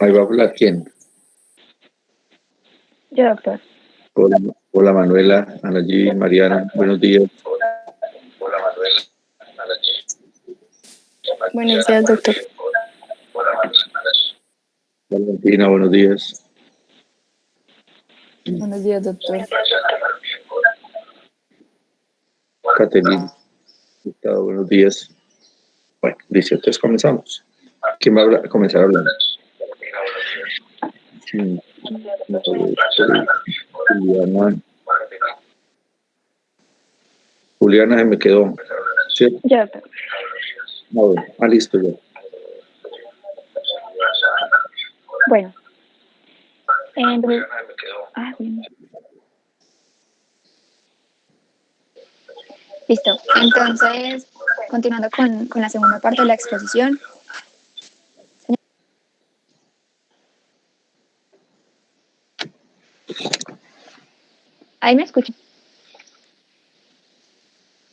Ahí va a hablar quién. Yo, doctor. Hola Manuela, Anallí, Mariana, buenos días. Hola Manuela, Anallí. Buenos días, doctor. Valentina, buenos días. Buenos días, doctor. Caterina, buenos días. Bueno, dice, entonces comenzamos. ¿Quién va a comenzar a hablar? Juliana se me quedó. ¿Sí? Ya, doctor. Listo ya. Bueno. Entonces, bueno. Listo. Entonces, continuando con la segunda parte de la exposición. ¿Ahí me escuchan?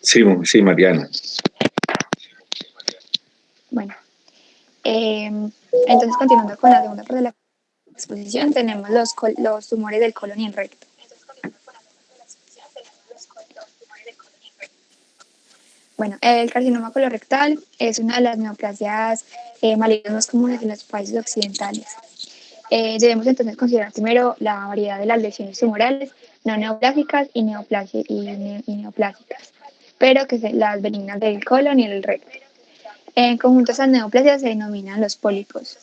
Sí, Mariana. Bueno. Entonces, continuando con la segunda parte de la exposición, tenemos los tumores del colon y el recto. Bueno, el carcinoma colorectal es una de las neoplasias malignas más comunes en los países occidentales. Debemos entonces considerar primero la variedad de las lesiones tumorales no neoplásicas y neoplásicas, pero que son las benignas del colon y el recto. En conjunto, esas neoplasias se denominan los pólipos.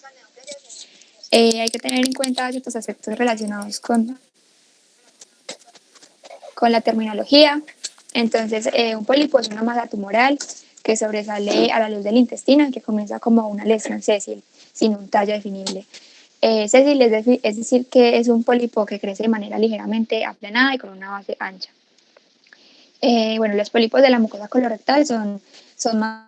Hay que tener en cuenta ciertos aspectos relacionados con la terminología. Entonces, un pólipo es una masa tumoral que sobresale a la luz del intestino y que comienza como una lesión sésil, sin un tallo definible. Sésil es decir que es un pólipo que crece de manera ligeramente aplanada y con una base ancha. Bueno, los pólipos de la mucosa colorectal son más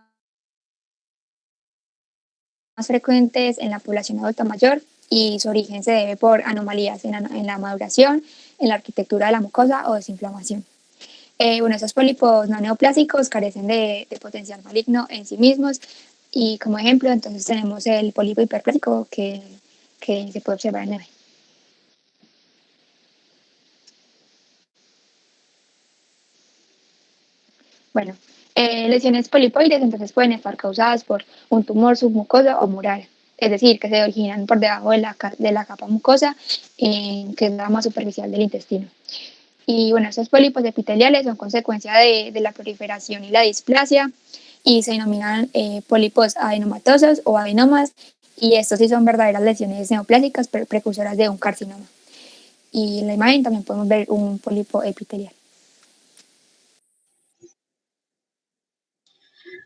frecuentes en la población adulta mayor y su origen se debe por anomalías en la maduración, en la arquitectura de la mucosa o desinflamación. Bueno, esos pólipos no neoplásicos carecen de potencial maligno en sí mismos y como ejemplo entonces tenemos el pólipo hiperplásico que se puede observar en el. Bueno, lesiones polipoides entonces pueden estar causadas por un tumor submucoso o mural, es decir, que se originan por debajo de la capa mucosa, que es la más superficial del intestino. Y bueno, estos pólipos epiteliales son consecuencia de la proliferación y la displasia y se denominan pólipos adenomatosos o adenomas, y estos sí son verdaderas lesiones neoplásicas precursoras de un carcinoma. Y en la imagen también podemos ver un pólipo epitelial.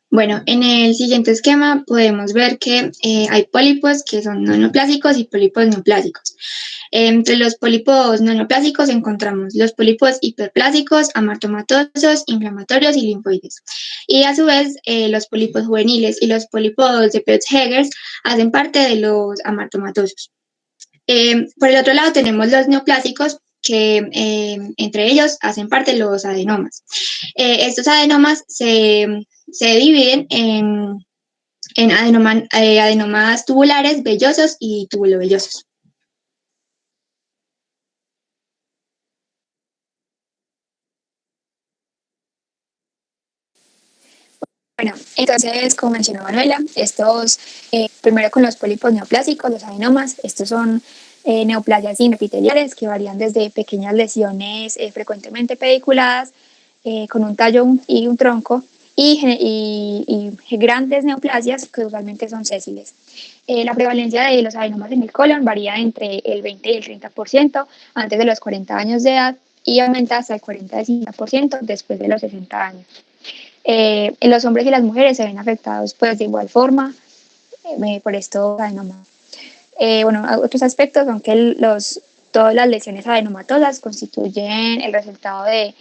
Bueno, en el siguiente esquema podemos ver que hay pólipos que son no neoplásicos y pólipos neoplásicos. Entre los pólipos no neoplásicos encontramos los pólipos hiperplásicos, amartomatosos, inflamatorios y linfoides. Y a su vez, los pólipos juveniles y los pólipos de Peutz-Jeghers hacen parte de los amartomatosos. Por el otro lado tenemos los neoplásicos, que entre ellos hacen parte los adenomas. Estos adenomas se dividen en adenomas tubulares, vellosos y tubulovellosos. Bueno, entonces, como mencionó Manuela, estos, primero con los pólipos neoplásicos, los adenomas, estos son neoplasias inepiteliales que varían desde pequeñas lesiones frecuentemente pediculadas con un tallo y un tronco y grandes neoplasias que usualmente son sésiles. La prevalencia de los adenomas en el colon varía entre el 20 y el 30% antes de los 40 años de edad y aumenta hasta el 40-50% después de los 60 años. Los hombres y las mujeres se ven afectados pues de igual forma por estos adenomas. Bueno, otros aspectos son que todas las lesiones adenomatosas constituyen el resultado de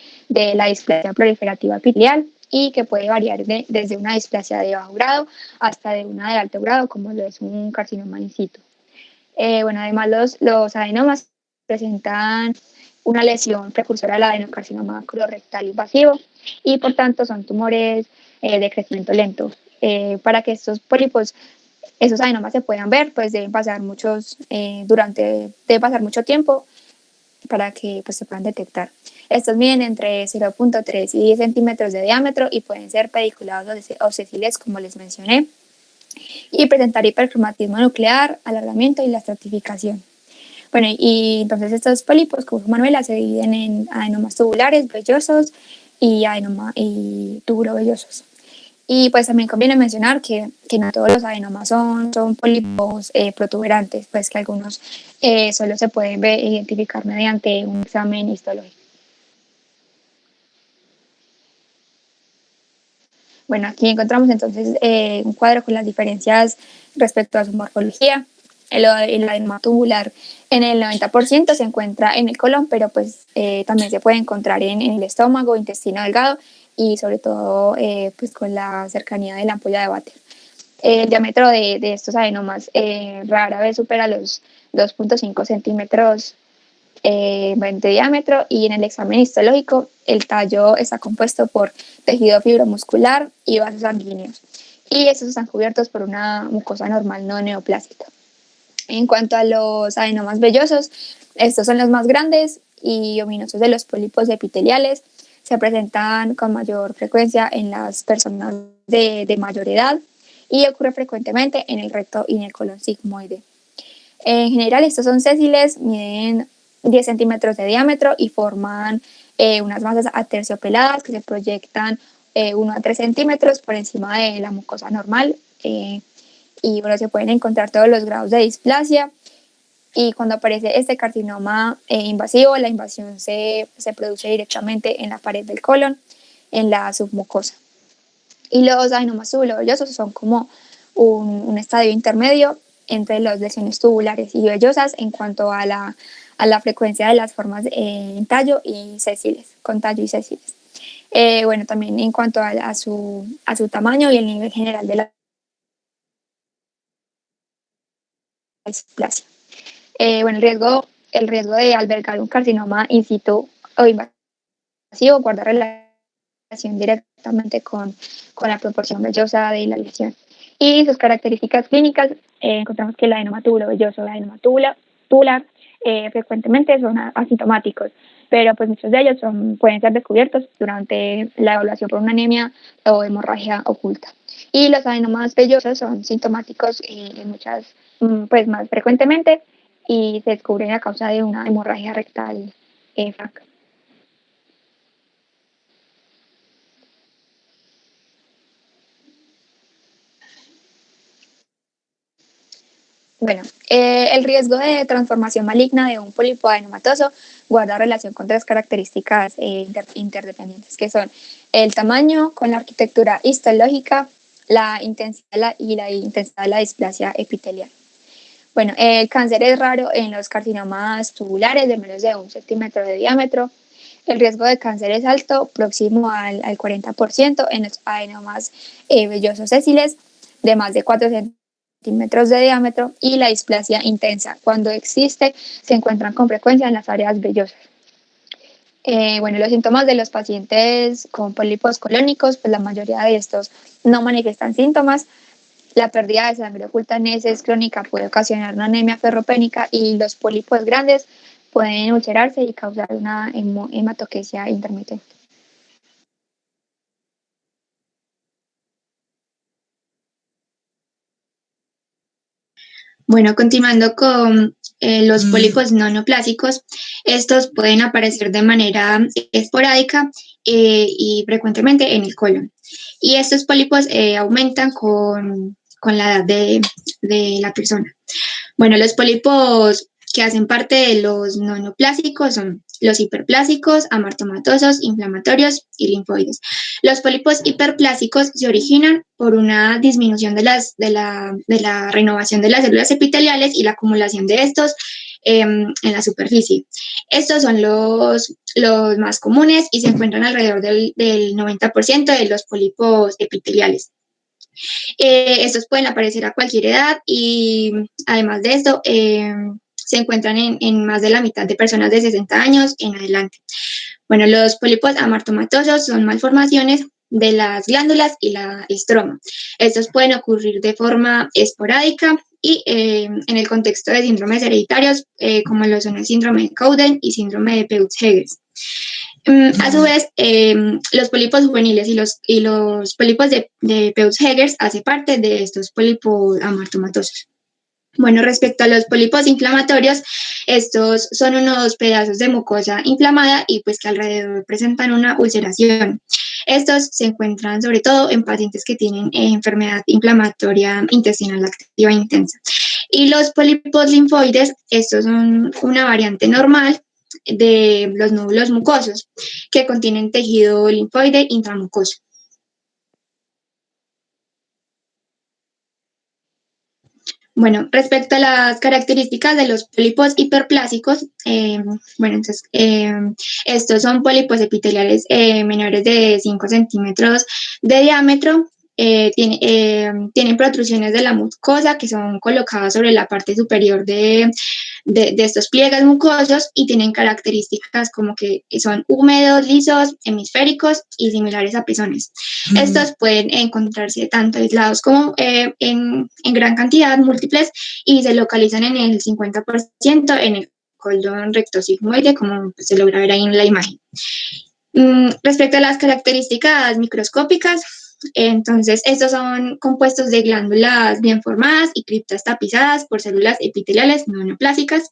la displasia proliferativa epitelial y que puede variar desde una displasia de bajo grado hasta de una de alto grado, como lo es un carcinoma in situ. Bueno, además los adenomas presentan una lesión precursora al adenocarcinoma colorectal invasivo y por tanto son tumores de crecimiento lento. Para que estos pólipos esos adenomas se puedan ver, pues deben pasar mucho tiempo para que pues, se puedan detectar. Estos miden entre 0.3 y 10 centímetros de diámetro y pueden ser pediculados o sesiles, como les mencioné, y presentar hipercromatismo nuclear, alargamiento y la estratificación. Bueno, y entonces estos pólipos, como Manuela, se dividen en adenomas tubulares, vellosos y tubulovellosos. Y pues también conviene mencionar que no todos los adenomas son pólipos protuberantes, pues que algunos solo se pueden identificar mediante un examen histológico. Bueno, aquí encontramos entonces un cuadro con las diferencias respecto a su morfología. El adenoma tubular en el 90% se encuentra en el colon, pero pues también se puede encontrar en el estómago, intestino delgado y sobre todo pues con la cercanía de la ampolla de váter. El diámetro de estos adenomas rara vez supera los 2.5 centímetros de diámetro, y en el examen histológico el tallo está compuesto por tejido fibromuscular y vasos sanguíneos, y estos están cubiertos por una mucosa normal no neoplástica. En cuanto a los adenomas vellosos, estos son los más grandes y ominosos de los pólipos epiteliales. Se presentan con mayor frecuencia en las personas de mayor edad y ocurre frecuentemente en el recto y en el colon sigmoide. En general, estos son sésiles, miden 10 centímetros de diámetro y forman unas masas aterciopeladas que se proyectan 1 a 3 centímetros por encima de la mucosa normal. Y bueno, se pueden encontrar todos los grados de displasia, y cuando aparece este carcinoma invasivo, la invasión se produce directamente en la pared del colon, en la submucosa. Y los adenomas tubulovellosos son como un estadio intermedio entre las lesiones tubulares y vellosas en cuanto a la frecuencia de las formas en tallo y sésiles, con tallo y sésiles. Bueno, también en cuanto a su tamaño y el nivel general de la displasia. Bueno, el riesgo de albergar un carcinoma in situ o invasivo guarda relación directamente con la proporción vellosa de la lesión. Y sus características clínicas, encontramos que el adenoma tubulovelloso, el adenoma tubular, frecuentemente son asintomáticos, pero pues muchos de ellos pueden ser descubiertos durante la evaluación por una anemia o hemorragia oculta. Y los adenomas vellosos son sintomáticos pues más frecuentemente, y se descubren a causa de una hemorragia rectal franca. Bueno, el riesgo de transformación maligna de un pólipo adenomatoso guarda relación con tres características interdependientes, que son el tamaño con la arquitectura histológica, la intensidad y la intensidad de la displasia epitelial. Bueno, el cáncer es raro en los carcinomas tubulares de menos de 1 centímetro de diámetro. El riesgo de cáncer es alto, próximo al 40% en los adenomas vellosos sésiles de más de 4 centímetros de diámetro, y la displasia intensa, cuando existe, se encuentran con frecuencia en las áreas vellosas. Bueno, los síntomas de los pacientes con pólipos colónicos, pues la mayoría de estos no manifiestan síntomas. La pérdida de sangre oculta en heces crónica puede ocasionar una anemia ferropénica, y los pólipos grandes pueden ulcerarse y causar una hematoquesia intermitente. Bueno, continuando con los pólipos no neoplásicos, estos pueden aparecer de manera esporádica y frecuentemente en el colon. Y estos pólipos aumentan con la edad de la persona. Bueno, los pólipos que hacen parte de los no neoplásicos son los hiperplásicos, amartomatosos, inflamatorios y linfoides. Los pólipos hiperplásicos se originan por una disminución de la renovación de las células epiteliales y la acumulación de estos en la superficie. Estos son los más comunes y se encuentran alrededor del 90% de los pólipos epiteliales. Estos pueden aparecer a cualquier edad y además de esto se encuentran en más de la mitad de personas de 60 años en adelante. Bueno, los pólipos amartomatosos son malformaciones de las glándulas y la estroma. Estos pueden ocurrir de forma esporádica y en el contexto de síndromes hereditarios, como lo son el síndrome de Cowden y síndrome de Peutz-Jeghers. A su vez, los pólipos juveniles y los pólipos de Peutz-Jeghers hacen parte de estos pólipos amartomatosos. Bueno, respecto a los pólipos inflamatorios, estos son unos pedazos de mucosa inflamada y pues que alrededor presentan una ulceración. Estos se encuentran sobre todo en pacientes que tienen enfermedad inflamatoria intestinal activa intensa. Y los pólipos linfoides, estos son una variante normal de los nódulos mucosos que contienen tejido linfoide intramucoso. Bueno, respecto a las características de los pólipos hiperplásicos, estos son pólipos epiteliales menores de 5 centímetros de diámetro. Tienen protrusiones de la mucosa que son colocadas sobre la parte superior de estos pliegues mucosos y tienen características como que son húmedos, lisos, hemisféricos y similares a pezones. Estos pueden encontrarse tanto aislados como en gran cantidad, múltiples, y se localizan en el 50% en el colon rectosigmoide, como se logra ver ahí en la imagen. Respecto a las características microscópicas, entonces, estos son compuestos de glándulas bien formadas y criptas tapizadas por células epiteliales no neoplásicas,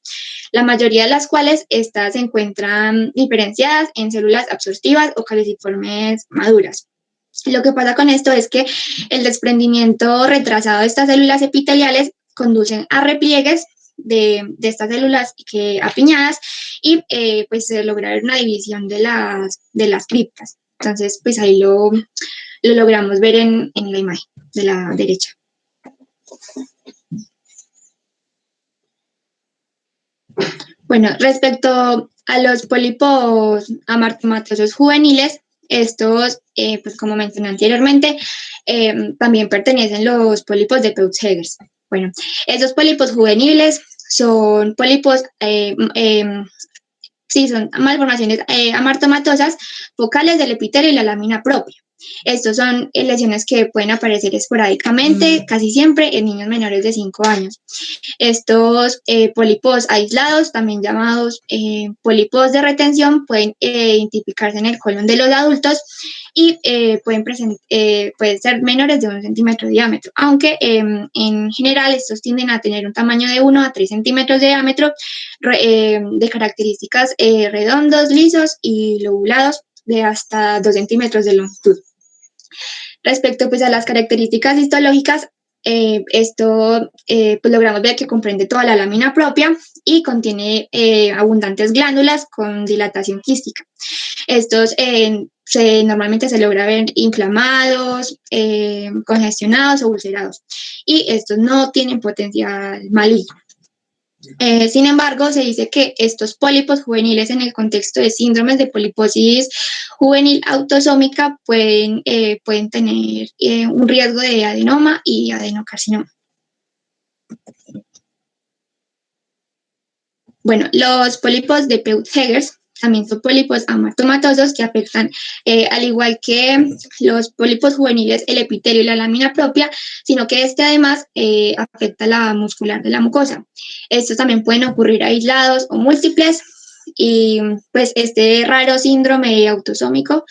la mayoría de las cuales estas se encuentran diferenciadas en células absortivas o caliciformes maduras. Lo que pasa con esto es que el desprendimiento retrasado de estas células epiteliales conducen a repliegues de estas células apiñadas y pues se logra una división de las criptas. Entonces, pues ahí lo logramos ver en la imagen de la derecha. Bueno, respecto a los pólipos amartomatosos juveniles, estos, pues como mencioné anteriormente, también pertenecen los pólipos de Peutz-Jeghers. Bueno, esos pólipos juveniles son pólipos, son malformaciones amartomatosas focales del epitelio y la lámina propia. Estos son lesiones que pueden aparecer esporádicamente, casi siempre en niños menores de 5 años. Estos pólipos aislados, también llamados pólipos de retención, pueden identificarse en el colon de los adultos y pueden ser menores de 1 centímetro de diámetro, aunque en general estos tienden a tener un tamaño de 1 a 3 centímetros de diámetro, de características redondos, lisos y lobulados de hasta 2 centímetros de longitud. Respecto pues a las características histológicas, pues logramos ver que comprende toda la lámina propia y contiene abundantes glándulas con dilatación quística. Estos normalmente se logra ver inflamados, congestionados o ulcerados, y estos no tienen potencial maligno. Sin embargo, se dice que estos pólipos juveniles en el contexto de síndromes de poliposis juvenil autosómica pueden tener un riesgo de adenoma y adenocarcinoma. Bueno, los pólipos de Peutz-Jeghers también son pólipos amartomatosos que afectan, al igual que los pólipos juveniles, el epitelio y la lámina propia, sino que además afecta la muscular de la mucosa. Estos también pueden ocurrir aislados o múltiples, y pues este raro síndrome autosómico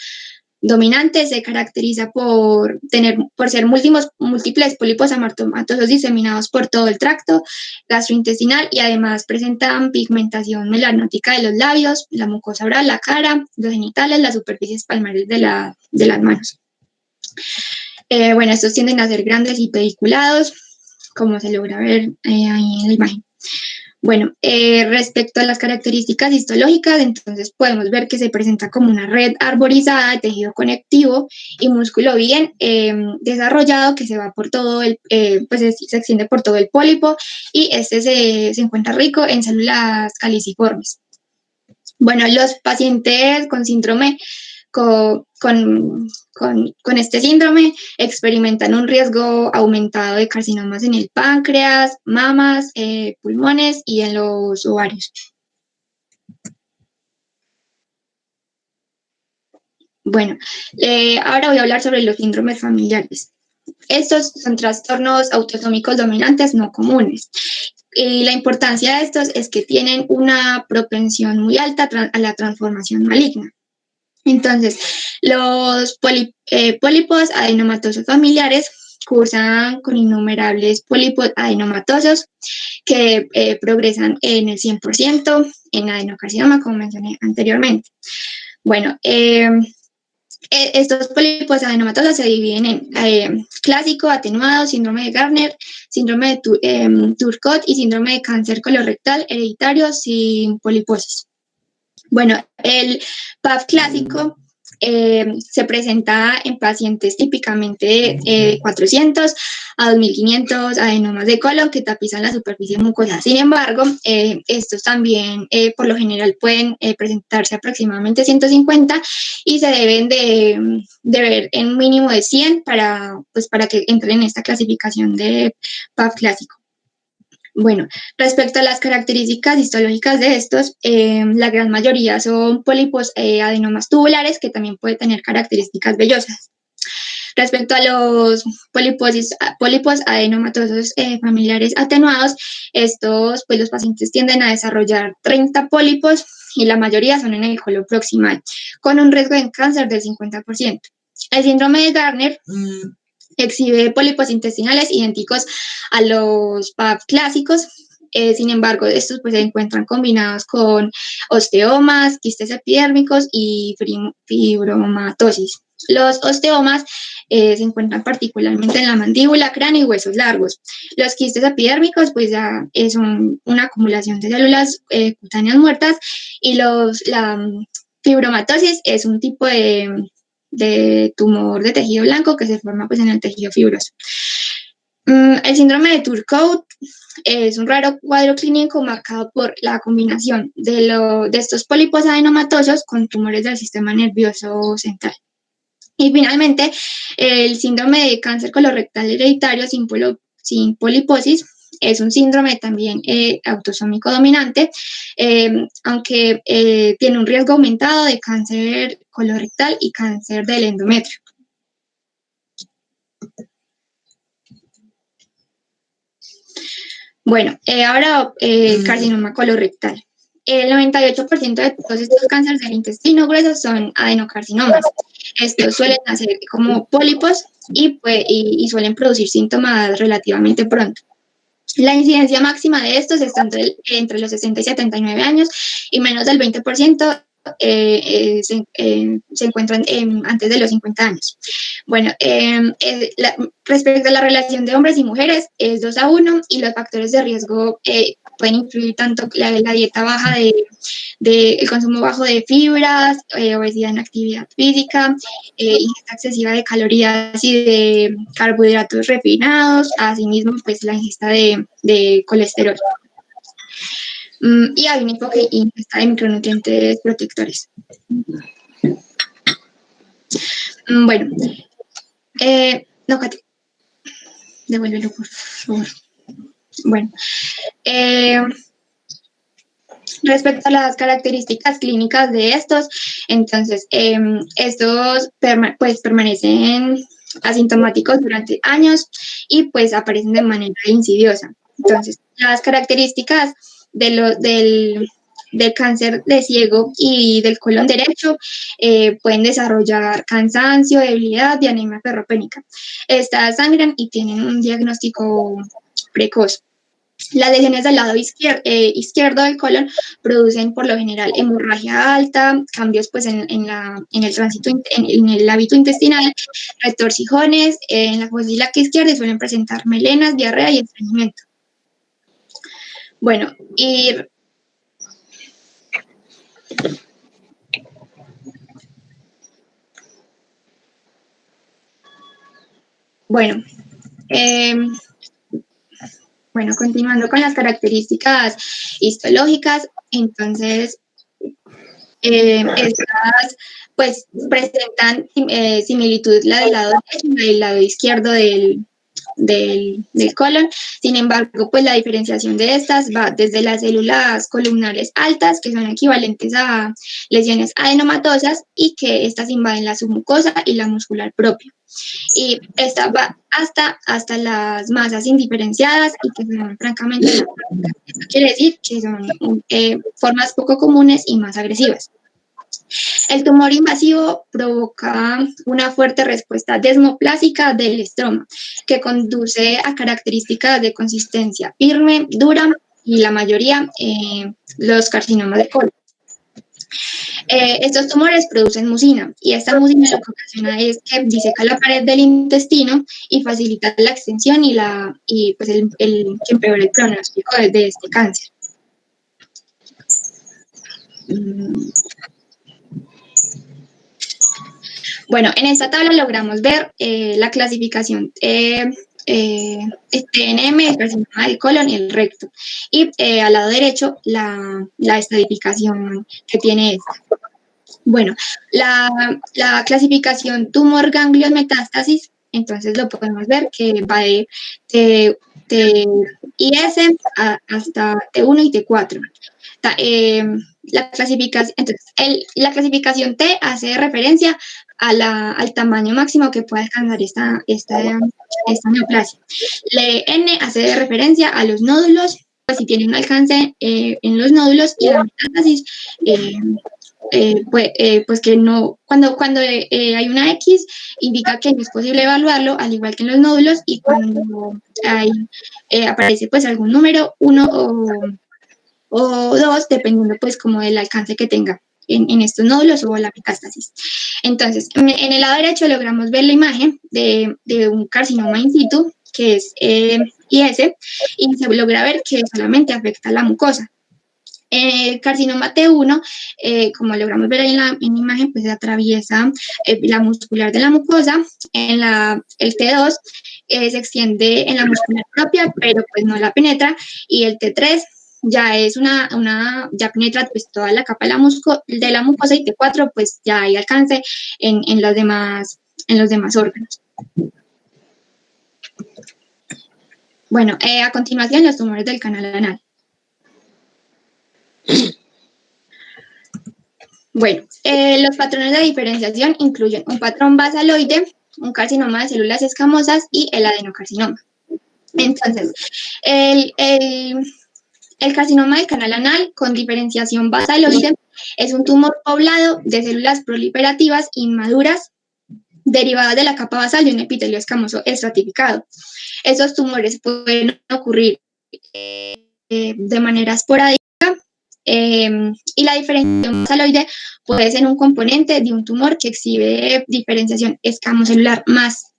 dominante se caracteriza por ser múltiples pólipos amartomatosos diseminados por todo el tracto gastrointestinal, y además presentan pigmentación melanótica de los labios, la mucosa oral, la cara, los genitales, las superficies palmares de las manos. Bueno, estos tienden a ser grandes y pediculados, como se logra ver ahí en la imagen. Bueno, respecto a las características histológicas, entonces podemos ver que se presenta como una red arborizada de tejido conectivo y músculo bien desarrollado que se va por todo pues se extiende por todo el pólipo, y este se encuentra rico en células caliciformes. Bueno, los pacientes con síndrome con este síndrome experimentan un riesgo aumentado de carcinomas en el páncreas, mamas, pulmones y en los ovarios. Bueno, ahora voy a hablar sobre los síndromes familiares. Estos son trastornos autosómicos dominantes no comunes. Y la importancia de estos es que tienen una propensión muy alta a la transformación maligna. Entonces, los pólipos adenomatosos familiares cursan con innumerables pólipos adenomatosos que progresan en el 100% en adenocarcinoma, como mencioné anteriormente. Bueno, estos pólipos adenomatosos se dividen en clásico, atenuado, síndrome de Gardner, síndrome de Turcot y síndrome de cáncer colorectal hereditario sin poliposis. Bueno, el PAF clásico se presenta en pacientes típicamente de 400 a 2500 adenomas de colon que tapizan la superficie mucosa. Sin embargo, estos también por lo general pueden presentarse aproximadamente 150 y se deben de ver en un mínimo de 100 para que entren en esta clasificación de PAF clásico. Bueno, respecto a las características histológicas de estos, la gran mayoría son pólipos adenomas tubulares que también pueden tener características vellosas. Respecto a los pólipos adenomatosos familiares atenuados, estos, pues los pacientes tienden a desarrollar 30 pólipos y la mayoría son en el colon proximal, con un riesgo de cáncer del 50%. El síndrome de Gardner exhibe pólipos intestinales idénticos a los PAF clásicos. Sin embargo, estos pues, se encuentran combinados con osteomas, quistes epidérmicos y fibromatosis. Los osteomas se encuentran particularmente en la mandíbula, cráneo y huesos largos. Los quistes epidérmicos pues ya son una acumulación de células cutáneas muertas y la fibromatosis es un tipo de tumor de tejido blanco que se forma pues en el tejido fibroso. El síndrome de Turcot es un raro cuadro clínico marcado por la combinación de estos pólipos adenomatosos con tumores del sistema nervioso central. Y finalmente, el síndrome de cáncer colorectal hereditario sin poliposis es un síndrome también autosómico dominante, aunque tiene un riesgo aumentado de cáncer colorectal y cáncer del endometrio. Bueno, ahora el carcinoma colorectal. El 98% de todos estos cánceres del intestino grueso son adenocarcinomas. Estos suelen nacer como pólipos y suelen producir síntomas relativamente pronto. La incidencia máxima de estos está entre los 60 y 79 años y menos del 20% se encuentran antes de los 50 años. Bueno, respecto a la relación de hombres y mujeres es 2-1 y los factores de riesgo pueden incluir tanto la dieta baja el consumo bajo de fibras, obesidad en actividad física, ingesta excesiva de calorías y de carbohidratos refinados, asimismo pues la ingesta de colesterol. Y hay un enfoque ingesta de micronutrientes protectores. Bueno, no, Katy, devuélvelo por favor. Bueno, respecto a las características clínicas de estos, entonces, estos permanecen asintomáticos durante años y pues aparecen de manera insidiosa. Entonces, las características del cáncer de ciego y del colon derecho pueden desarrollar cansancio, debilidad y anemia ferropénica. Estas sangran y tienen un diagnóstico precoz. Las lesiones del lado izquierdo del colon producen por lo general hemorragia alta, cambios pues en el tránsito, en el hábito intestinal, retorcijones en la fósila izquierda y suelen presentar melenas, diarrea y estreñimiento. Bueno, Bueno, continuando con las características histológicas, entonces estas pues presentan similitud la del lado derecho y la del lado izquierdo del del colon. Sin embargo, pues la diferenciación de estas va desde las células columnares altas, que son equivalentes a lesiones adenomatosas y que estas invaden la submucosa y la muscular propia. Y esta va hasta las masas indiferenciadas y que son francamente patológicas. Esto quiere decir que son formas poco comunes y más agresivas. El tumor invasivo provoca una fuerte respuesta desmoplásica del estroma, que conduce a características de consistencia firme, dura y la mayoría los carcinomas de colon. Estos tumores producen mucina y esta mucina lo que ocasiona es que diseca la pared del intestino y facilita la extensión y pues que empeora el pronóstico de este cáncer. Bueno, en esta tabla logramos ver la clasificación TNM, el carcinoma del colon y el recto. Y al lado derecho, la estratificación que tiene esta. Bueno, la clasificación tumor, ganglios, metástasis, entonces lo podemos ver que va de IS hasta T1 y T4. La clasificación T hace referencia al tamaño máximo que puede alcanzar esta neoplasia. La N hace referencia a los nódulos, pues si tiene un alcance en los nódulos, y la metástasis, pues que no, cuando hay una X, indica que no es posible evaluarlo, al igual que en los nódulos, y cuando aparece pues algún número, 1 o 2, dependiendo pues como del alcance que tenga en estos nódulos o la metástasis. Entonces, en el lado derecho logramos ver la imagen de un carcinoma in situ, que es IS, y se logra ver que solamente afecta a la mucosa. El carcinoma T1, como logramos ver ahí en la imagen, pues atraviesa la muscular de la mucosa. El T2 se extiende en la muscular propia, pero pues no la penetra, y el T3 ya es ya penetra pues toda la capa de la mucosa, y T4 pues ya hay alcance en los demás órganos. Bueno, a continuación los tumores del canal anal. Bueno, los patrones de diferenciación incluyen un patrón basaloide, un carcinoma de células escamosas y el adenocarcinoma. Entonces, el carcinoma del canal anal con diferenciación basaloide es un tumor poblado de células proliferativas inmaduras derivadas de la capa basal de un epitelio escamoso estratificado. Esos tumores pueden ocurrir de manera esporádica y la diferenciación basaloide puede ser un componente de un tumor que exhibe diferenciación escamocelular más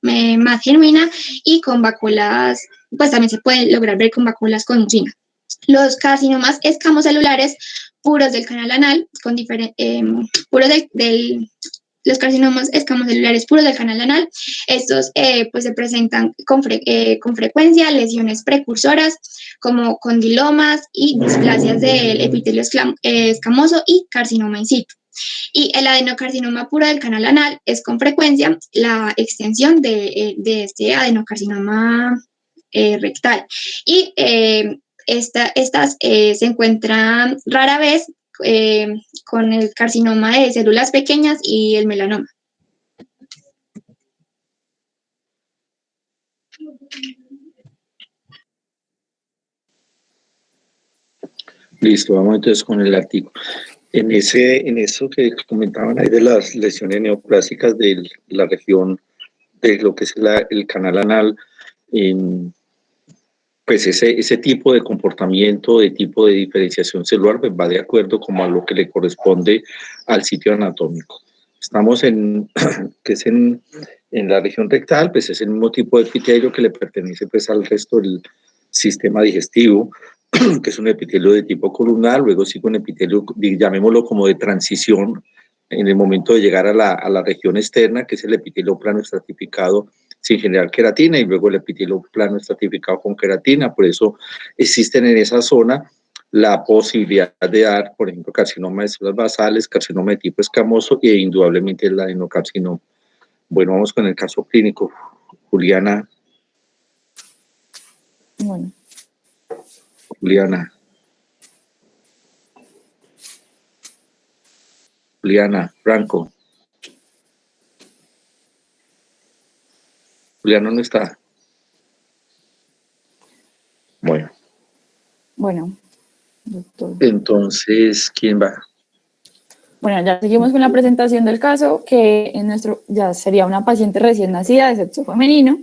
genuina y con vacuolas, pues también se puede lograr ver con vacuolas con mucina. Los carcinomas escamocelulares puros del canal anal, los carcinomas escamocelulares puros del canal anal, estos pues se presentan con frecuencia lesiones precursoras como condilomas y displasias del epitelio escamoso y carcinoma in situ. Y el adenocarcinoma puro del canal anal es con frecuencia la extensión de este adenocarcinoma rectal. Y estas se encuentran rara vez con el carcinoma de células pequeñas y el melanoma. Listo, vamos entonces con el artículo. En eso que comentaban ahí de las lesiones neoplásicas de la región de lo que es el canal anal, pues ese tipo de comportamiento, de tipo de diferenciación celular, pues va de acuerdo como a lo que le corresponde al sitio anatómico. Estamos que es en la región rectal, pues es el mismo tipo de epitelio que le pertenece pues al resto del sistema digestivo, que es un epitelio de tipo columnar. Luego sigue un epitelio, llamémoslo como de transición, en el momento de llegar a la región externa, que es el epitelio plano estratificado sin generar queratina, y luego el epitelio plano estratificado con queratina. Por eso existen en esa zona la posibilidad de dar, por ejemplo, carcinoma de células basales, carcinoma de tipo escamoso e indudablemente el adenocarcinoma. Bueno, vamos con el caso clínico. Juliana. Bueno, Juliana, Franco. Juliana no está. Bueno, doctor. Entonces, ¿quién va? Bueno, ya seguimos con la presentación del caso, que ya sería una paciente recién nacida de sexo femenino,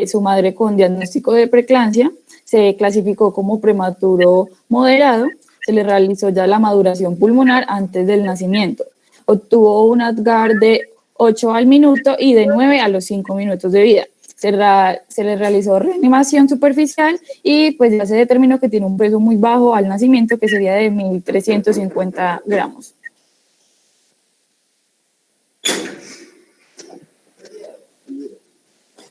su madre con diagnóstico de preeclampsia, se clasificó como prematuro moderado, se le realizó ya la maduración pulmonar antes del nacimiento, obtuvo un ADGAR de 8 al minuto y de 9 a los 5 minutos de vida. Se le realizó reanimación superficial y pues ya se determinó que tiene un peso muy bajo al nacimiento, que sería de 1.350 gramos.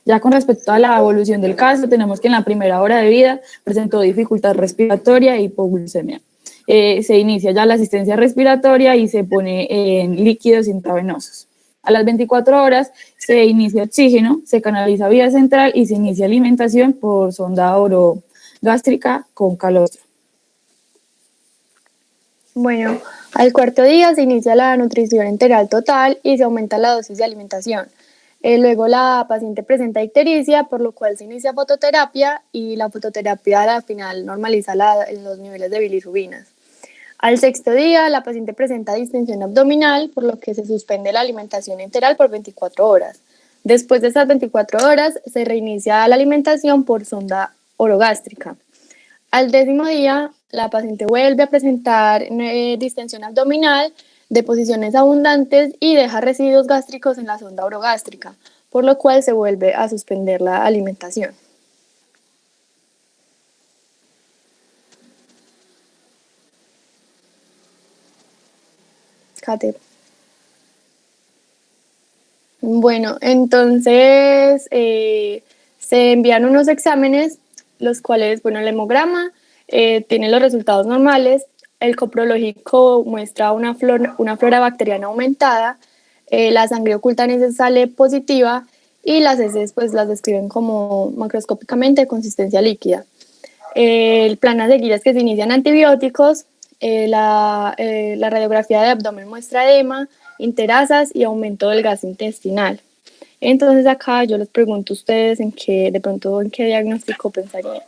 Ya con respecto a la evolución del caso, tenemos que en la primera hora de vida presentó dificultad respiratoria e hipoglucemia. Se inicia ya la asistencia respiratoria y se pone en líquidos intravenosos. A las 24 horas se inicia oxígeno, se canaliza vía central y se inicia alimentación por sonda orogástrica con calostro. Bueno, al cuarto día se inicia la nutrición enteral total y se aumenta la dosis de alimentación. Luego la paciente presenta ictericia, por lo cual se inicia fototerapia y la fototerapia al final normaliza los niveles de bilirrubinas. Al sexto día la paciente presenta distensión abdominal, por lo que se suspende la alimentación enteral por 24 horas. Después de esas 24 horas se reinicia la alimentación por sonda orogástrica. Al 10º día, la paciente vuelve a presentar distensión abdominal, deposiciones abundantes y deja residuos gástricos en la sonda orogástrica, por lo cual se vuelve a suspender la alimentación. Kate. Bueno, entonces se envían unos exámenes, los cuales, bueno, el hemograma tiene los resultados normales, el coprológico muestra una flora bacteriana aumentada, la sangre oculta sale positiva y las heces pues las describen como macroscópicamente de consistencia líquida. El plan a seguir es que se inician antibióticos, la radiografía de abdomen muestra edema, interasas y aumento del gas intestinal. Entonces acá yo les pregunto a ustedes en qué diagnóstico pensarían.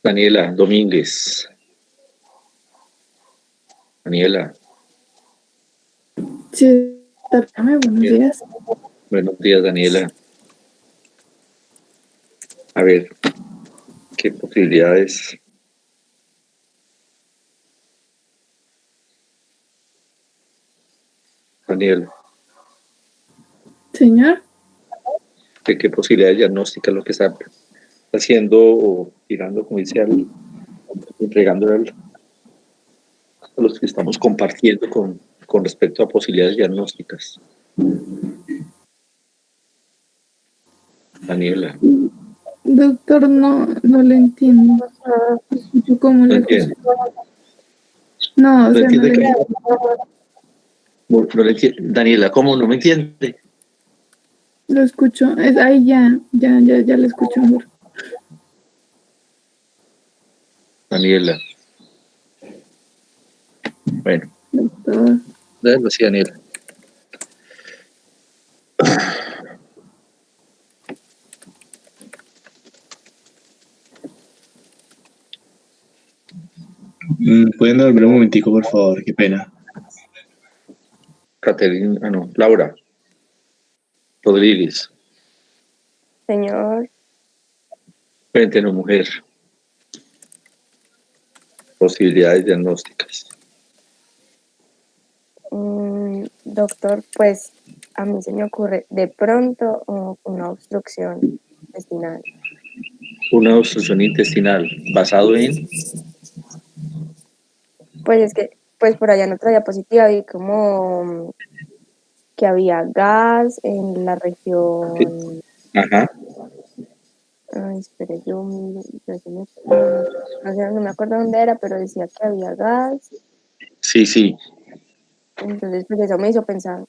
Daniela Domínguez. Daniela. Sí, buenos días. Buenos días, Daniela. A ver, ¿qué posibilidades? Daniela. Señor. ¿De qué posibilidades diagnósticas lo que está haciendo o tirando, como dice, entregándole a los que estamos compartiendo con respecto a posibilidades diagnósticas? Daniela. Doctor, no le entiendo. Escucho cómo ¿No le entiende? No, o ¿No sea, entiende no le qué? No le entiende. Daniela, ¿cómo no me entiende? lo escucho. Ahí ya le escucho mejor. Daniela. Bueno. Doctor. Déjalo así, Daniela. ¿Pueden devolver un momentico, por favor? Qué pena. Caterina, no, Laura Rodríguez. Señor. Cuéntenos, mujer. Posibilidades diagnósticas. Doctor, pues a mí se me ocurre de pronto una obstrucción intestinal. Una obstrucción intestinal, basado en... Pues es que, pues por allá en otra diapositiva vi como que había gas en la región. Ajá. Ay, espere, no me acuerdo dónde era, pero decía que había gas Sí, sí. Entonces, pues eso me hizo pensar.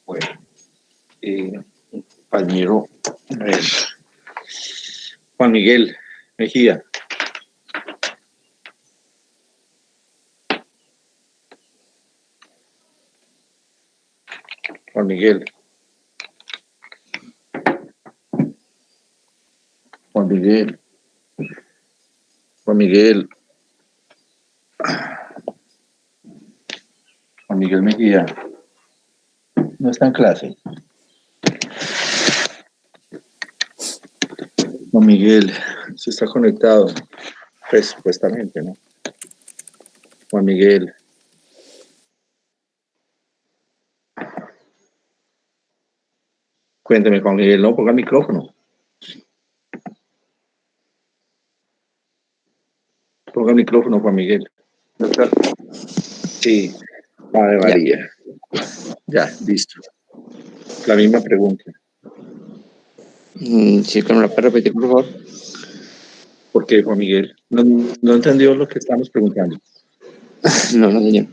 Bueno, compañero, a ver, Juan Miguel Mejía. Juan Miguel. Juan Miguel. Juan Miguel. Juan Miguel Mejía. No está en clase. Juan Miguel, se está conectado. Pues supuestamente, ¿no? Juan Miguel. Cuénteme, Juan Miguel, no ponga el micrófono. Ponga el micrófono, Juan Miguel. Sí. Madre María. Ya, listo. La misma pregunta. Sí, pero me la puede repetir, por favor. ¿Por qué, Juan Miguel? No entendió lo que estamos preguntando. No, señor.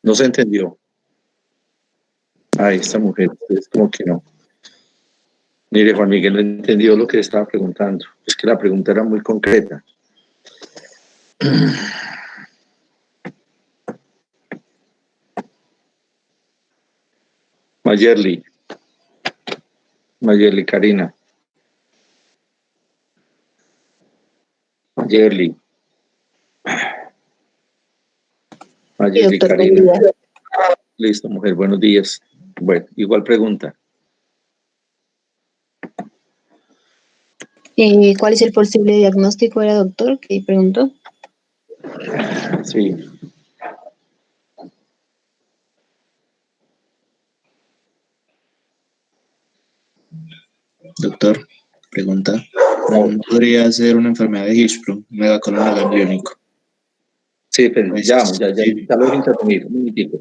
No se entendió. Ay, esta mujer, es como que no. Mire, Juan Miguel no entendió lo que estaba preguntando. Es que la pregunta era muy concreta. Mayerly Karina. Mayerly Karina. Listo, mujer, buenos días. Bueno, igual pregunta. ¿Cuál es el posible diagnóstico era, doctor? ¿Qué preguntó? Sí. Doctor, pregunta. ¿No podría ser una enfermedad de Hirschsprung, megacolon gangliónico? Sí, pero Pues, ya sí. lo voy a intervenir, un minutico.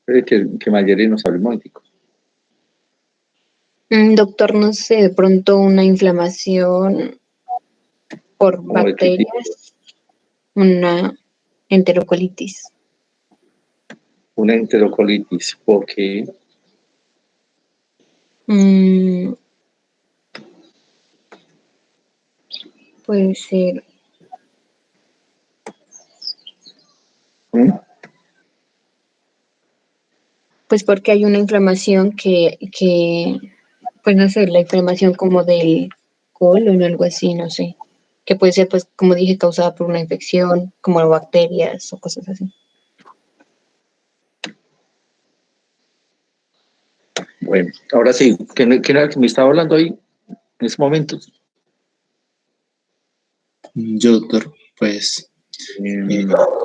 Que Mayerly nos hable un momentico. Doctor, no sé, de pronto una inflamación por ¿Cómo de qué tipo? bacterias, una enterocolitis. Una enterocolitis, porque Puede ser. Pues porque hay una inflamación que, pues no sé, la inflamación como del colon o algo así, no sé. Que puede ser, pues, como dije, causada por una infección, como bacterias o cosas así. bueno, ahora sí, ¿quién era el que me estaba hablando ahí en ese momento? Yo, doctor, pues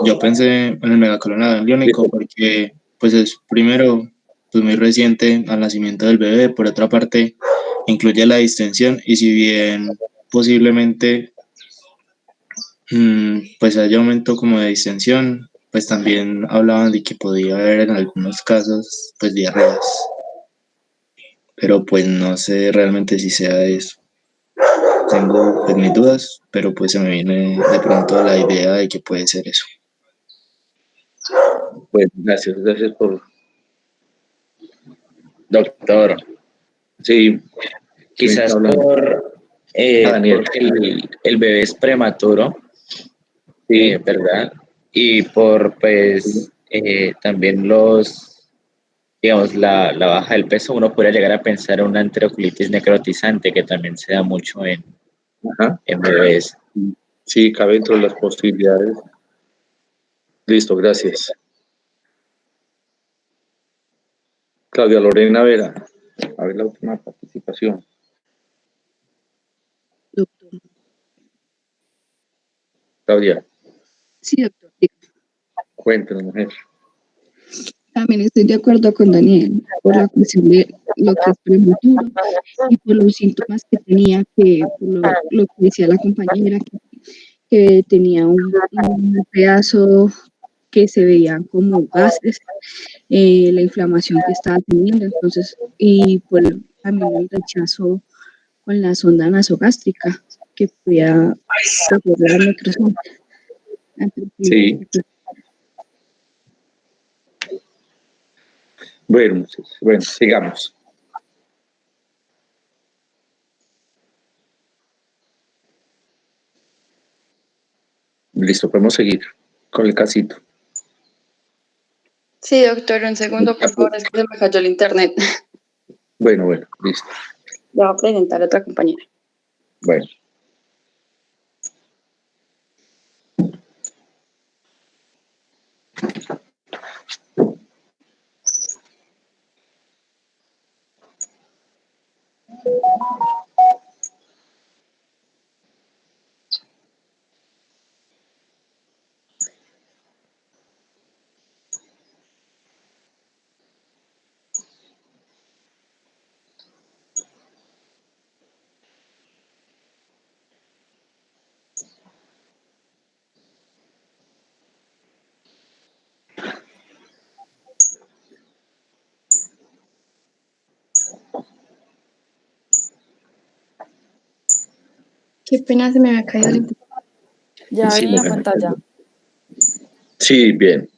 yo pensé en el megacolon gangliónico porque pues es primero pues muy reciente al nacimiento del bebé, por otra parte incluye la distensión y si bien posiblemente pues haya aumento como de distensión, pues también hablaban de que podía haber en algunos casos pues diarreas, pero pues no sé realmente si sea eso. Tengo pues mis dudas, pero pues se me viene de pronto la idea de que puede ser eso. Pues gracias por... Doctor, Sí. quizás porque el bebé es prematuro, Sí. ¿verdad? Y por, pues, también digamos, la baja del peso, uno podría llegar a pensar en una enterocolitis necrotizante que también se da mucho en bebés. Sí, cabe dentro de las posibilidades. Listo, gracias. Claudia Lorena Vera. A ver la última participación. Doctor. Claudia. Sí, doctor. Cuéntanos, mujer. También estoy de acuerdo con Daniel por la cuestión de lo que es prematuro y por los síntomas que tenía, por lo que decía la compañera, que tenía un pedazo que se veían como gases, la inflamación que estaba teniendo, entonces, y por también el rechazo con la sonda nasogástrica, que podía pues, la nutrición. Sí. Bueno, sigamos. Listo, podemos seguir con el casito. Sí, doctor, un segundo, por favor, es que se me cayó el internet. Bueno, listo. Le voy a presentar a otra compañera. Bueno. Qué pena, se me había caído el internet. Ya Sí, ven la pantalla. Sí, bien.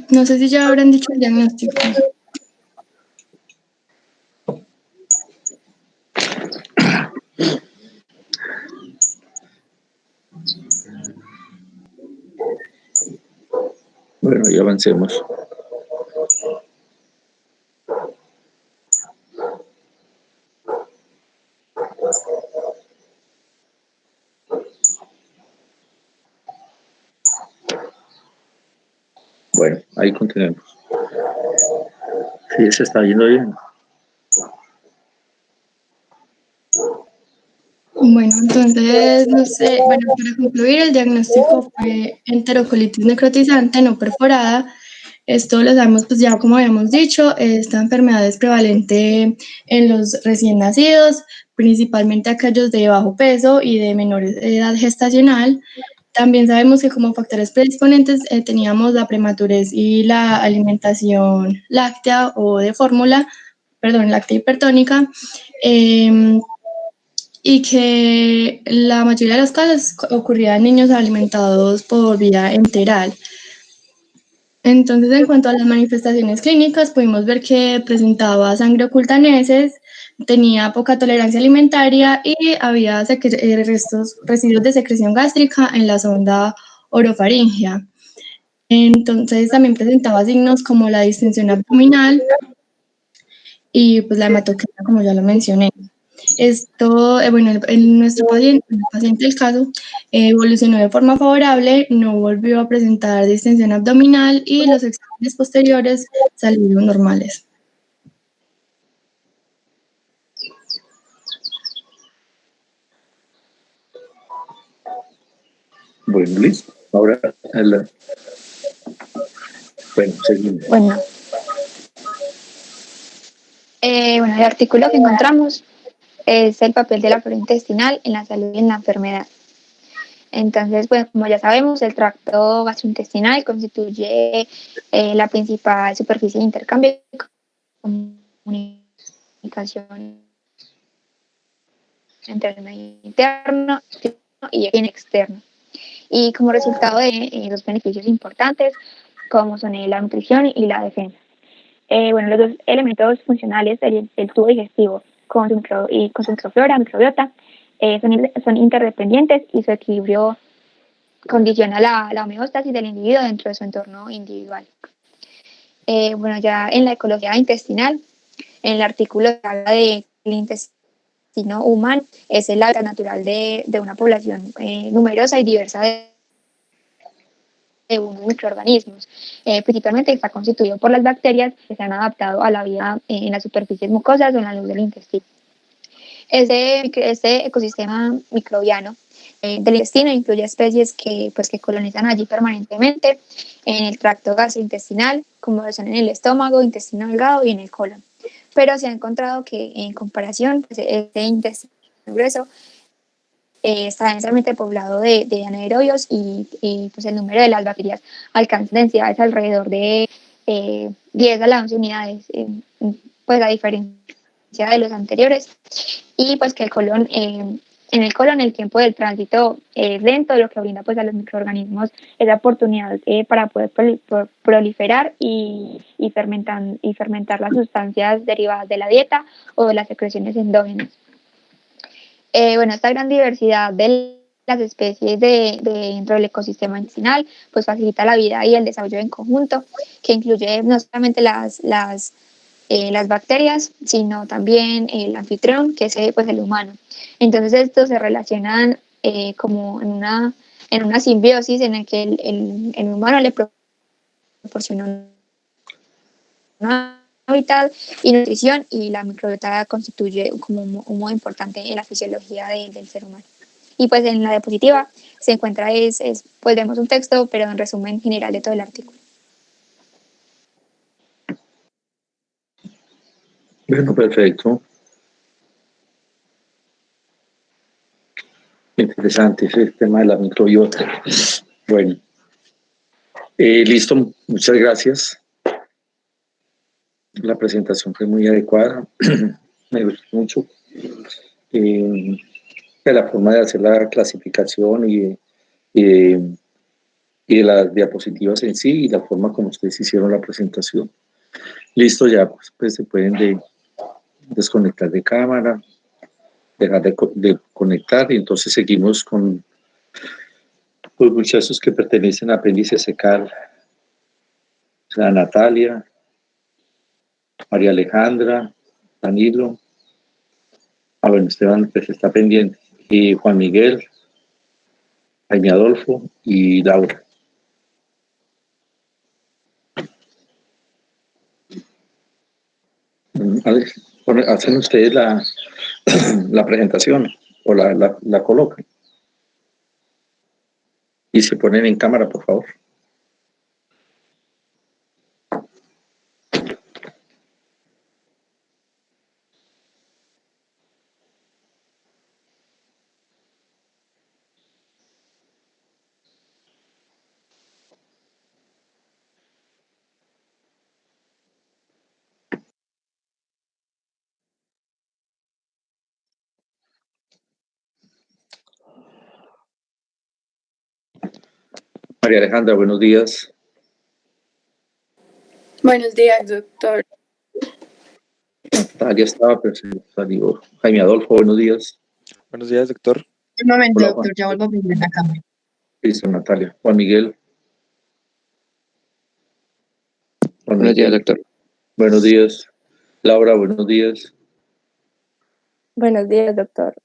No sé si ya habrán dicho el diagnóstico. Bueno, y avancemos. Bueno, ahí continuemos. Sí, se está yendo bien. Bueno, entonces, no sé, bueno, para concluir, el diagnóstico fue enterocolitis necrotizante no perforada. Esto lo sabemos, pues ya como habíamos dicho, esta enfermedad es prevalente en los recién nacidos, principalmente aquellos de bajo peso y de menor edad gestacional. También sabemos que como factores predisponentes teníamos la prematurez y la alimentación láctea o de fórmula, perdón, láctea hipertónica. Y que la mayoría de los casos ocurría en niños alimentados por vía enteral. Entonces, en cuanto a las manifestaciones clínicas, pudimos ver que presentaba sangre oculta en heces, tenía poca tolerancia alimentaria y había residuos de secreción gástrica en la sonda orofaringea. Entonces, también presentaba signos como la distensión abdominal y pues la hematoquenia, como ya lo mencioné. Esto, bueno, nuestro paciente, el paciente del caso, evolucionó de forma favorable, no volvió a presentar distensión abdominal y los exámenes posteriores salieron normales. Bueno, listo. Ahora, bueno, seguimos. Bueno, el artículo que encontramos es el papel de la flora intestinal en la salud y en la enfermedad. Entonces, pues como ya sabemos, el tracto gastrointestinal constituye la principal superficie de intercambio y comunicación entre el medio interno y el externo. Y como resultado de dos beneficios importantes, como son la nutrición y la defensa. Los dos elementos funcionales, el tubo digestivo con su microflora, microbiota, son interdependientes y su equilibrio condiciona la homeostasis del individuo dentro de su entorno individual. Ya en la ecología intestinal, en el artículo que habla del intestino humano, es el hábitat natural de una población numerosa y diversa de unos microorganismos. Principalmente está constituido por las bacterias que se han adaptado a la vida en las superficies mucosas o en la luz del intestino. Este ecosistema microbiano del intestino incluye especies que colonizan allí permanentemente en el tracto gastrointestinal, como son en el estómago, intestino delgado y en el colon. Pero se ha encontrado que en comparación, pues, este intestino grueso está densamente poblado de anaerobios y pues el número de las bacterias alcanza densidades alrededor de 10 a la 11 unidades, pues a diferencia de los anteriores, y pues que el colon, en el colon el tiempo del tránsito es lento, lo que brinda pues a los microorganismos esa oportunidad para poder proliferar y fermentar las sustancias derivadas de la dieta o de las secreciones endógenas. Esta gran diversidad de las especies dentro del ecosistema intestinal pues facilita la vida y el desarrollo en conjunto, que incluye no solamente las bacterias, sino también el anfitrión, que es pues el humano. Entonces estos se relacionan como en una simbiosis en la que el humano le proporciona un hábitat y nutrición, y la microbiota constituye como un modo importante en la fisiología del ser humano. Y pues en la diapositiva se encuentra, pues vemos un texto, pero en resumen general de todo el artículo. Bueno, perfecto. Interesante ese tema de la microbiota. Bueno, listo, muchas gracias. La presentación fue muy adecuada, me gustó mucho. La forma de hacer la clasificación y de las diapositivas en sí, y la forma como ustedes hicieron la presentación. Listo, ya pues se pueden desconectar de cámara, dejar de conectar, y entonces seguimos con los muchachos que pertenecen a apéndice secal. La Natalia, María Alejandra, Danilo, bueno, Esteban pues está pendiente, y Juan Miguel, Jaime Adolfo y Laura. ¿Hacen ustedes la presentación o la colocan? Y se ponen en cámara, por favor. María Alejandra, buenos días. Buenos días, doctor. Natalia estaba, pero se salió. Jaime Adolfo, buenos días. Buenos días, doctor. Un momento, Hola, doctor, ya vuelvo a prender la cámara. Listo, Natalia. Juan Miguel. Buenos días, doctor. Buenos días. Laura, buenos días. Buenos días, doctor.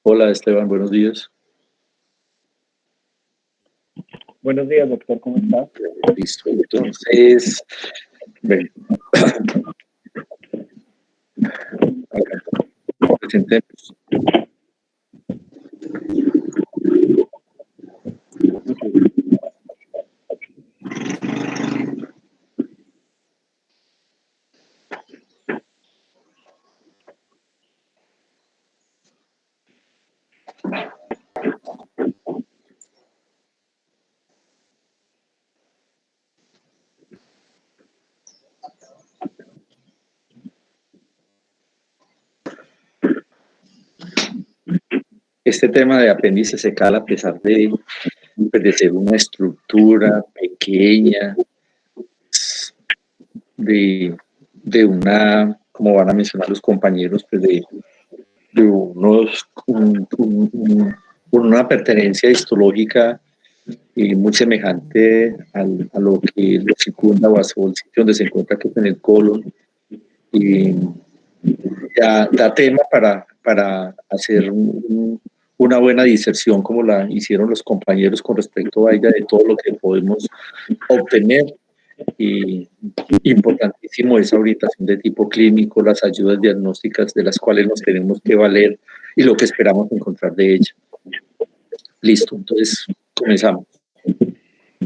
Hola, Esteban, buenos días. Buenos días, doctor, ¿cómo está? Listo, entonces, ven. Presentemos. Este tema de apéndice secal, a pesar de ser una estructura pequeña, de una, como van a mencionar los compañeros, pues de una pertenencia histológica muy semejante a lo que lo circunda, o el sitio donde se encuentra, que es en el colon, y da tema para hacer una buena diserción como la hicieron los compañeros con respecto a ella, de todo lo que podemos obtener. Y importantísimo esa orientación de tipo clínico, las ayudas diagnósticas de las cuales nos tenemos que valer y lo que esperamos encontrar de ella. Listo, entonces comenzamos.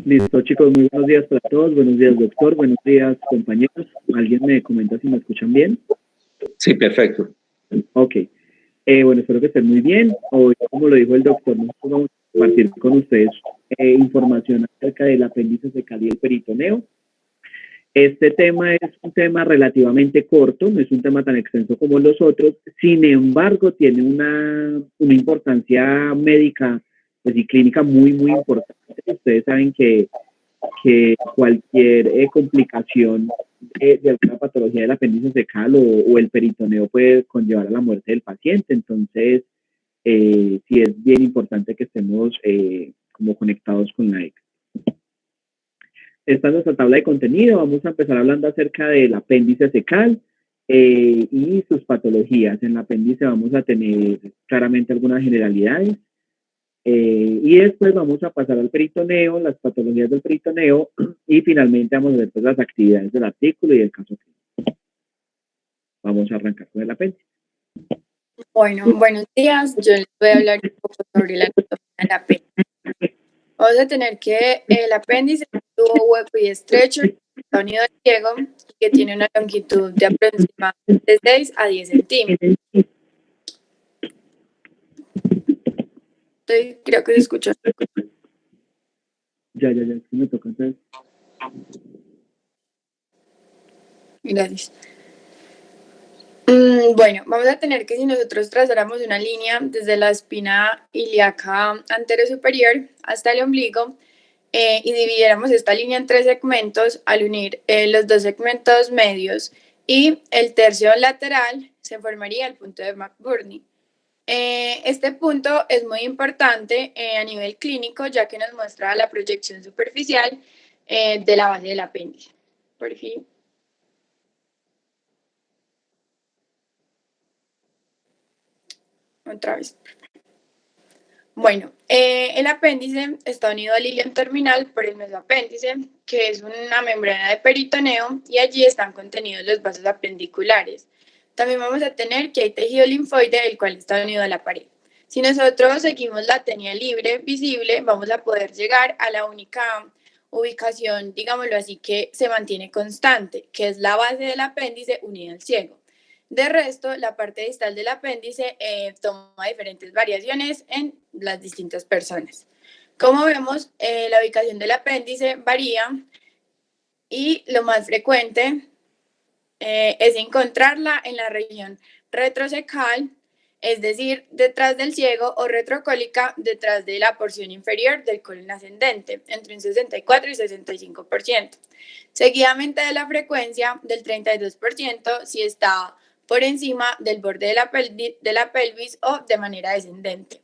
Listo, chicos, muy buenos días para todos. Buenos días, doctor. Buenos días, compañeros. ¿Alguien me comenta si me escuchan bien? Sí, perfecto. Ok. Bueno, espero que estén muy bien. Hoy, como lo dijo el doctor, nosotros vamos a compartir con ustedes información acerca del apéndice fecal y el peritoneo. Este tema es un tema relativamente corto, no es un tema tan extenso como los otros, sin embargo, tiene una importancia médica, pues, y clínica muy, muy importante. Ustedes saben que cualquier complicación de alguna patología del apéndice fecal o el peritoneo puede conllevar a la muerte del paciente. Entonces, sí es bien importante que estemos como conectados con la ECA. Esta es nuestra tabla de contenido. Vamos a empezar hablando acerca del apéndice fecal y sus patologías. En el apéndice vamos a tener claramente algunas generalidades. Y después vamos a pasar al peritoneo, las patologías del peritoneo, y finalmente vamos a ver pues, las actividades del artículo y del caso clínico. Vamos a arrancar con el apéndice. Bueno, buenos días. Yo les voy a hablar un poco sobre la anatomía del apéndice. Vamos a tener que el apéndice es un tubo hueco y estrecho, está unido al ciego y que tiene una longitud de aproximadamente 6 a 10 centímetros. Creo que se escucha. Ya, me toca entonces. Gracias. Bueno, vamos a tener que si nosotros trazáramos una línea desde la espina ilíaca anterosuperior hasta el ombligo y dividiéramos esta línea en 3 segmentos, al unir los 2 segmentos medios y el tercio lateral, se formaría el punto de McBurney. Este punto es muy importante a nivel clínico, ya que nos muestra la proyección superficial de la base del apéndice. Por fin. Otra vez. Bueno, el apéndice está unido al ilion terminal por el mesoapéndice, que es una membrana de peritoneo, y allí están contenidos los vasos apendiculares. También vamos a tener que hay tejido linfoide, el cual está unido a la pared. Si nosotros seguimos la tenia libre visible, vamos a poder llegar a la única ubicación, digámoslo así, que se mantiene constante, que es la base del apéndice unida al ciego. De resto, la parte distal del apéndice toma diferentes variaciones en las distintas personas. Como vemos, la ubicación del apéndice varía y lo más frecuente es encontrarla en la región retrocecal, es decir, detrás del ciego, o retrocólica, detrás de la porción inferior del colon ascendente, entre un 64 y 65%. Seguidamente de la frecuencia del 32% si está por encima del borde de la pelvis o de manera descendente.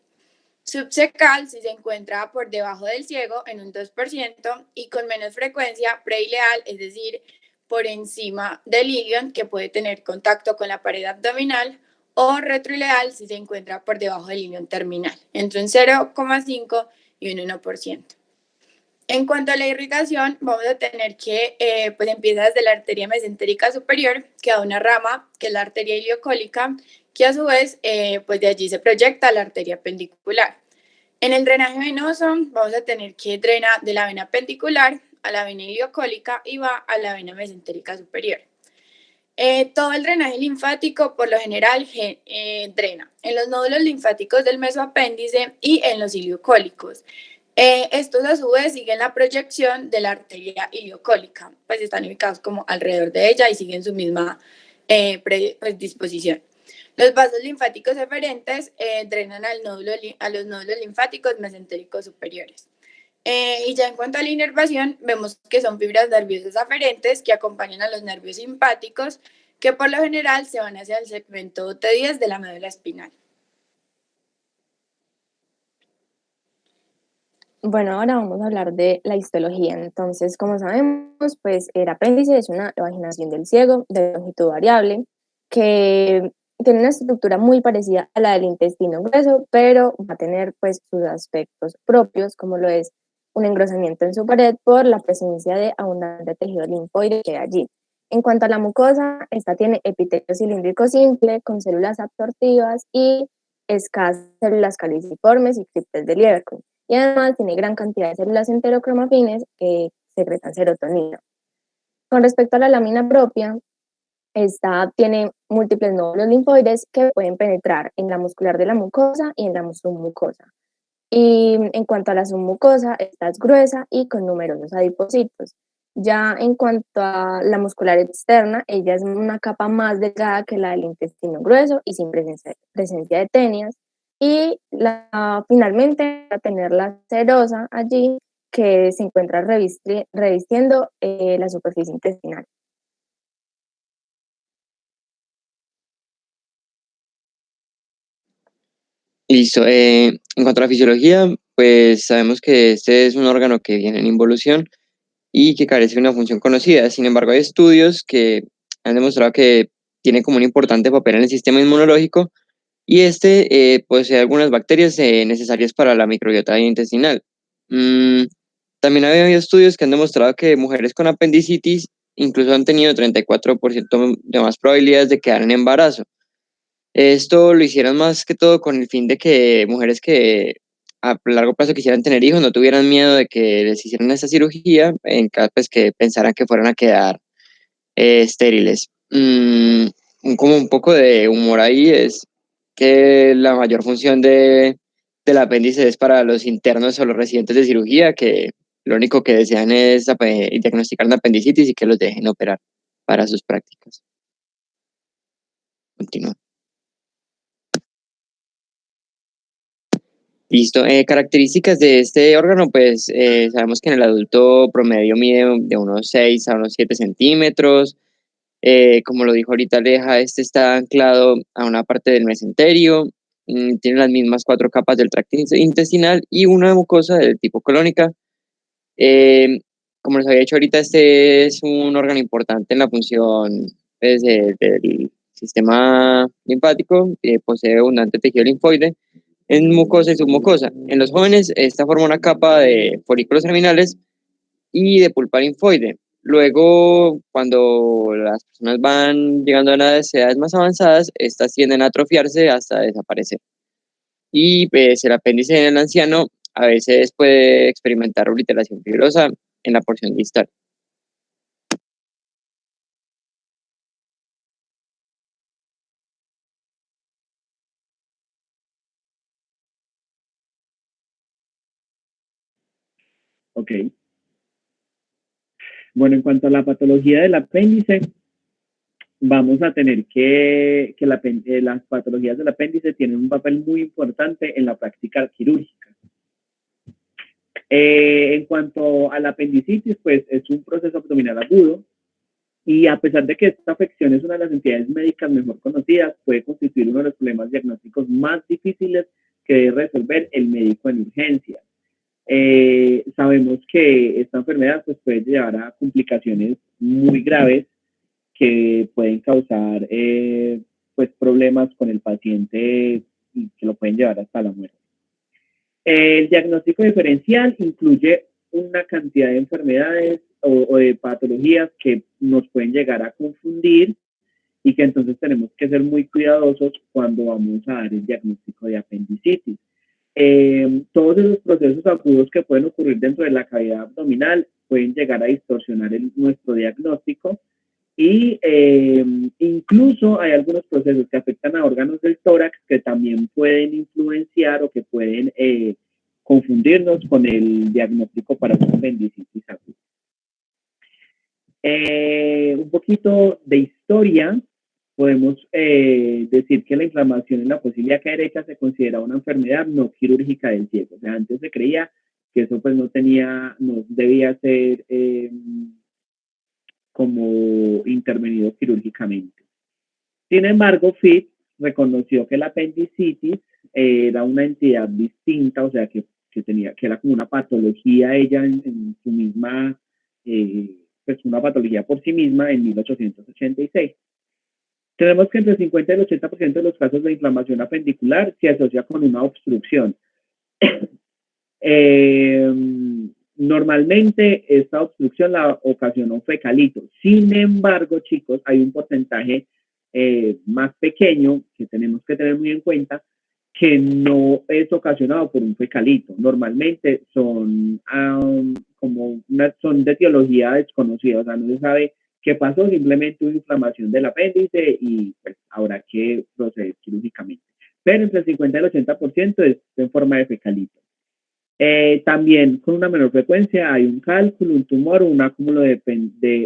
Subcecal si se encuentra por debajo del ciego en un 2% y con menos frecuencia preileal, es decir, por encima del ilion, que puede tener contacto con la pared abdominal, o retroileal si se encuentra por debajo del ilion terminal, entre un 0,5 y un 1%. En cuanto a la irrigación, vamos a tener que, pues empieza desde la arteria mesentérica superior, que da una rama, que es la arteria iliocólica, que a su vez, pues de allí se proyecta la arteria pendicular. En el drenaje venoso, vamos a tener que drena de la vena pendicular a la vena iliocólica y va a la vena mesentérica superior. Todo el drenaje linfático, por lo general, drena en los nódulos linfáticos del mesoapéndice y en los iliocólicos. Estos a su vez siguen la proyección de la arteria iliocólica, pues están ubicados como alrededor de ella y siguen su misma disposición. Los vasos linfáticos eferentes drenan a los nódulos linfáticos mesentéricos superiores. Y ya en cuanto a la inervación, vemos que son fibras nerviosas aferentes que acompañan a los nervios simpáticos, que por lo general se van hacia el segmento T10 de la médula espinal. Bueno, ahora vamos a hablar de la histología. Entonces, como sabemos, pues el apéndice es una evaginación del ciego de longitud variable que tiene una estructura muy parecida a la del intestino grueso, pero va a tener pues sus aspectos propios, como lo es un engrosamiento en su pared por la presencia de abundante tejido linfoide que hay allí. En cuanto a la mucosa, esta tiene epitelio cilíndrico simple con células absortivas y escasas células caliciformes y criptas de Lieberkühn. Y además tiene gran cantidad de células enterocromafines que secretan serotonina. Con respecto a la lámina propia, esta tiene múltiples nódulos linfoides que pueden penetrar en la muscular de la mucosa y en la submucosa. Y en cuanto a la submucosa, esta es gruesa y con numerosos adipocitos. Ya en cuanto a la muscular externa, ella es una capa más delgada que la del intestino grueso y sin presencia de tenias. Y finalmente, va a tener la serosa allí, que se encuentra revistiendo la superficie intestinal. Listo. En cuanto a la fisiología, pues sabemos que este es un órgano que viene en involución y que carece de una función conocida. Sin embargo, hay estudios que han demostrado que tiene como un importante papel en el sistema inmunológico y posee algunas bacterias necesarias para la microbiota intestinal. También ha habido estudios que han demostrado que mujeres con apendicitis incluso han tenido 34% de más probabilidades de quedar en embarazo. Esto lo hicieron más que todo con el fin de que mujeres que a largo plazo quisieran tener hijos no tuvieran miedo de que les hicieran esa cirugía en caso pues, que pensaran que fueran a quedar estériles. Como un poco de humor ahí es que la mayor función del apéndice es para los internos o los residentes de cirugía, que lo único que desean es diagnosticar una apendicitis y que los dejen operar para sus prácticas. Continúa. Listo. Características de este órgano, pues sabemos que en el adulto promedio mide de unos 6 a unos 7 centímetros. Como lo dijo ahorita Aleja, este está anclado a una parte del mesenterio, tiene las mismas 4 capas del tracto intestinal y una mucosa del tipo colónica. Como les había dicho ahorita, este es un órgano importante en la función pues, del sistema linfático, posee abundante tejido linfoide en mucosa y submucosa. En los jóvenes, esta forma una capa de folículos germinales y de pulpa linfoide. Luego, cuando las personas van llegando a las edades más avanzadas, estas tienden a atrofiarse hasta desaparecer. Y pues, el apéndice en el anciano a veces puede experimentar obliteración fibrosa en la porción distal. Ok. Bueno, en cuanto a la patología del apéndice, vamos a tener que las patologías del apéndice tienen un papel muy importante en la práctica quirúrgica. En cuanto a la apendicitis, pues es un proceso abdominal agudo y a pesar de que esta afección es una de las entidades médicas mejor conocidas, puede constituir uno de los problemas diagnósticos más difíciles que debe resolver el médico en urgencia. Sabemos que esta enfermedad pues, puede llevar a complicaciones muy graves que pueden causar pues, problemas con el paciente y que lo pueden llevar hasta la muerte. El diagnóstico diferencial incluye una cantidad de enfermedades o de patologías que nos pueden llegar a confundir y que entonces tenemos que ser muy cuidadosos cuando vamos a dar el diagnóstico de apendicitis. Todos esos procesos agudos que pueden ocurrir dentro de la cavidad abdominal pueden llegar a distorsionar nuestro diagnóstico y incluso hay algunos procesos que afectan a órganos del tórax que también pueden influenciar o que pueden confundirnos con el diagnóstico para una apendicitis aguda. Un poquito de historia. Podemos decir que la inflamación en la fosa derecha se considera una enfermedad no quirúrgica del ciego. O sea, antes se creía que eso pues no debía ser como intervenido quirúrgicamente. Sin embargo, Fitz reconoció que la apendicitis era una entidad distinta, o sea, que era como una patología ella en su misma, pues una patología por sí misma en 1886. Tenemos que entre el 50 y el 80% de los casos de inflamación apendicular se asocia con una obstrucción. Normalmente esta obstrucción la ocasiona un fecalito. Sin embargo, chicos, hay un porcentaje más pequeño que tenemos que tener muy en cuenta, que no es ocasionado por un fecalito. Normalmente son son de etiología desconocida, o sea, no se sabe qué pasó, simplemente una inflamación del apéndice y pues habrá que proceder quirúrgicamente. Pero entre el 50 y el 80% es en forma de fecalito. También con una menor frecuencia hay un cálculo, un tumor o un acúmulo de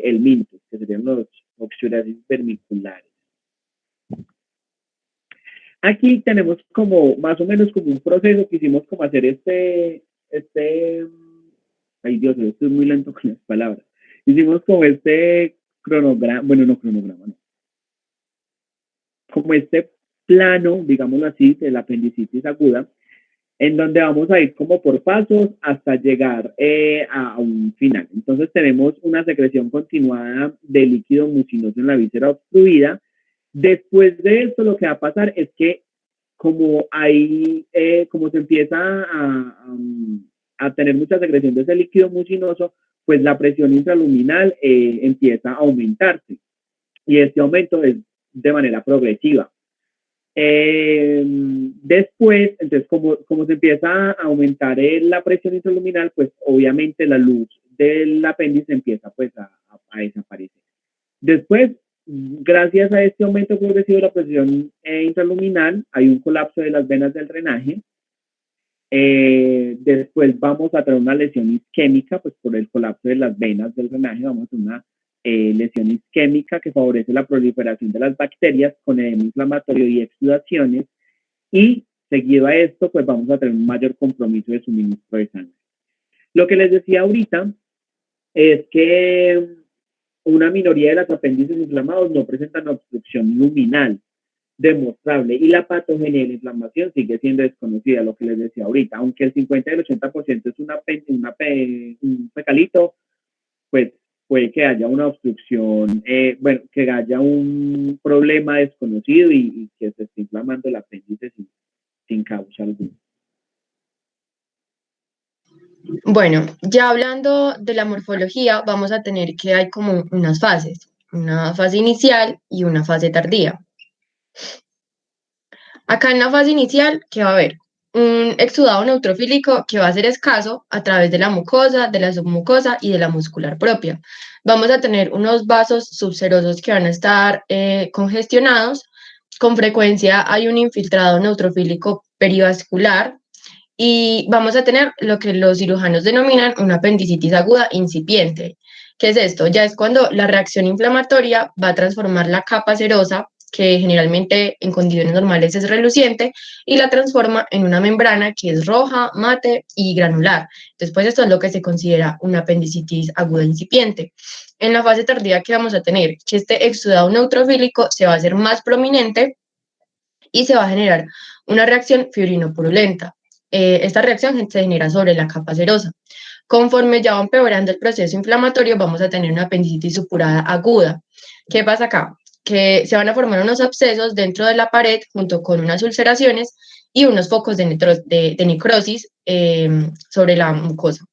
helmintos, que serían los oxidiosis vermiculares. Aquí tenemos como más o menos como un proceso que hicimos como hacer ay Dios, estoy muy lento con las palabras. Hicimos como cronograma, bueno, no cronograma, no. Como plano, digámoslo así, de la apendicitis aguda, en donde vamos a ir como por pasos hasta llegar a un final. Entonces tenemos una secreción continuada de líquido mucinoso en la víscera obstruida. Después de esto, lo que va a pasar es que como se empieza a tener mucha secreción de ese líquido mucinoso, pues la presión intraluminal empieza a aumentarse. Y este aumento es de manera progresiva. Después, entonces, como se empieza a aumentar la presión intraluminal, pues obviamente la luz del apéndice empieza pues a desaparecer. Después, gracias a este aumento progresivo de la presión intraluminal, hay un colapso de las venas del drenaje. Después vamos a tener una lesión isquémica, pues por el colapso de las venas del drenaje vamos a tener una lesión isquémica que favorece la proliferación de las bacterias con edema inflamatorio y exudaciones, y seguido a esto pues vamos a tener un mayor compromiso de suministro de sangre. Lo que les decía ahorita es que una minoría de los apéndices inflamados no presentan obstrucción luminal demostrable y la patogenia de la inflamación sigue siendo desconocida, lo que les decía ahorita. Aunque el 50 y el 80% es un fecalito, pues puede que haya una obstrucción, que haya un problema desconocido y que se esté inflamando el apéndice sin causa alguna. Bueno, ya hablando de la morfología, vamos a tener que hay como unas fases, una fase inicial y una fase tardía. Acá en la fase inicial, ¿qué va a haber? Un exudado neutrofílico que va a ser escaso a través de la mucosa, de la submucosa y de la muscular propia. Vamos a tener unos vasos subserosos que van a estar congestionados. Con frecuencia hay un infiltrado neutrofílico perivascular y vamos a tener lo que los cirujanos denominan una apendicitis aguda incipiente. ¿Qué es esto? Ya es cuando la reacción inflamatoria va a transformar la capa serosa, que generalmente en condiciones normales es reluciente, y la transforma en una membrana que es roja, mate y granular. Después esto es lo que se considera una apendicitis aguda incipiente. En la fase tardía, ¿qué vamos a tener? Que este exudado neutrofílico se va a hacer más prominente y se va a generar una reacción fibrinopurulenta. Esta reacción se genera sobre la capa serosa. Conforme ya va empeorando el proceso inflamatorio, vamos a tener una apendicitis supurada aguda. ¿Qué pasa acá? Que se van a formar unos abscesos dentro de la pared junto con unas ulceraciones y unos focos de necrosis sobre la mucosa.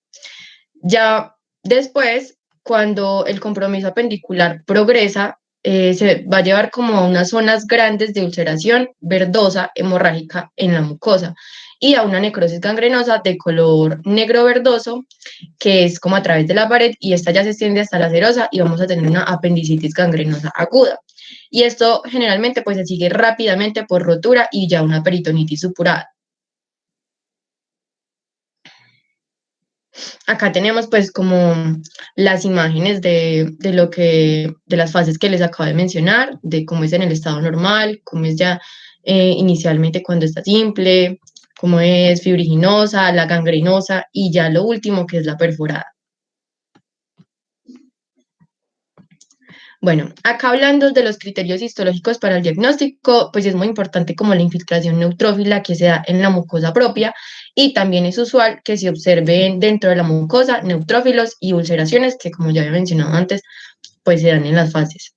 Ya después, cuando el compromiso apendicular progresa, se va a llevar como a unas zonas grandes de ulceración verdosa hemorrágica en la mucosa y a una necrosis gangrenosa de color negro verdoso, que es como a través de la pared, y esta ya se extiende hasta la serosa y vamos a tener una apendicitis gangrenosa aguda. Y esto generalmente pues se sigue rápidamente por rotura y ya una peritonitis supurada. Acá tenemos pues como las imágenes de las fases que les acabo de mencionar, de cómo es en el estado normal, cómo es ya inicialmente cuando está simple, cómo es fibriginosa, la gangrenosa y ya lo último que es la perforada. Bueno, acá hablando de los criterios histológicos para el diagnóstico, pues es muy importante como la infiltración neutrófila que se da en la mucosa propia, y también es usual que se observen dentro de la mucosa neutrófilos y ulceraciones que, como ya había mencionado antes, pues se dan en las fases.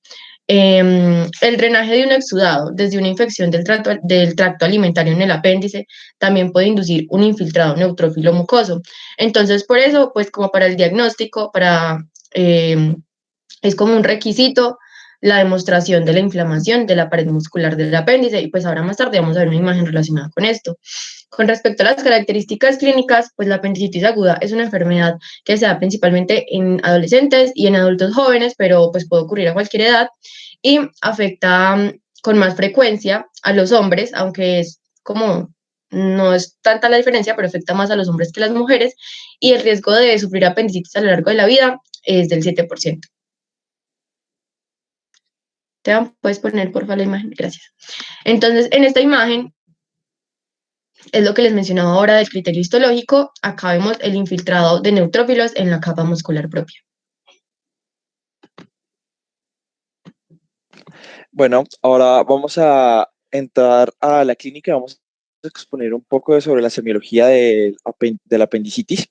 El drenaje de un exudado desde una infección del tracto alimentario en el apéndice también puede inducir un infiltrado neutrófilo mucoso. Entonces, por eso, pues como para el diagnóstico, es como un requisito la demostración de la inflamación de la pared muscular del apéndice, y pues ahora más tarde vamos a ver una imagen relacionada con esto. Con respecto a las características clínicas, pues la apendicitis aguda es una enfermedad que se da principalmente en adolescentes y en adultos jóvenes, pero pues puede ocurrir a cualquier edad, y afecta con más frecuencia a los hombres, aunque es como, no es tanta la diferencia, pero afecta más a los hombres que a las mujeres, y el riesgo de sufrir apendicitis a lo largo de la vida es del 7%. Puedes poner por favor la imagen, gracias. Entonces, en esta imagen es lo que les mencionaba ahora del criterio histológico. Acá vemos el infiltrado de neutrófilos en la capa muscular propia. Bueno, ahora vamos a entrar a la clínica, vamos a exponer un poco sobre la semiología de la apendicitis.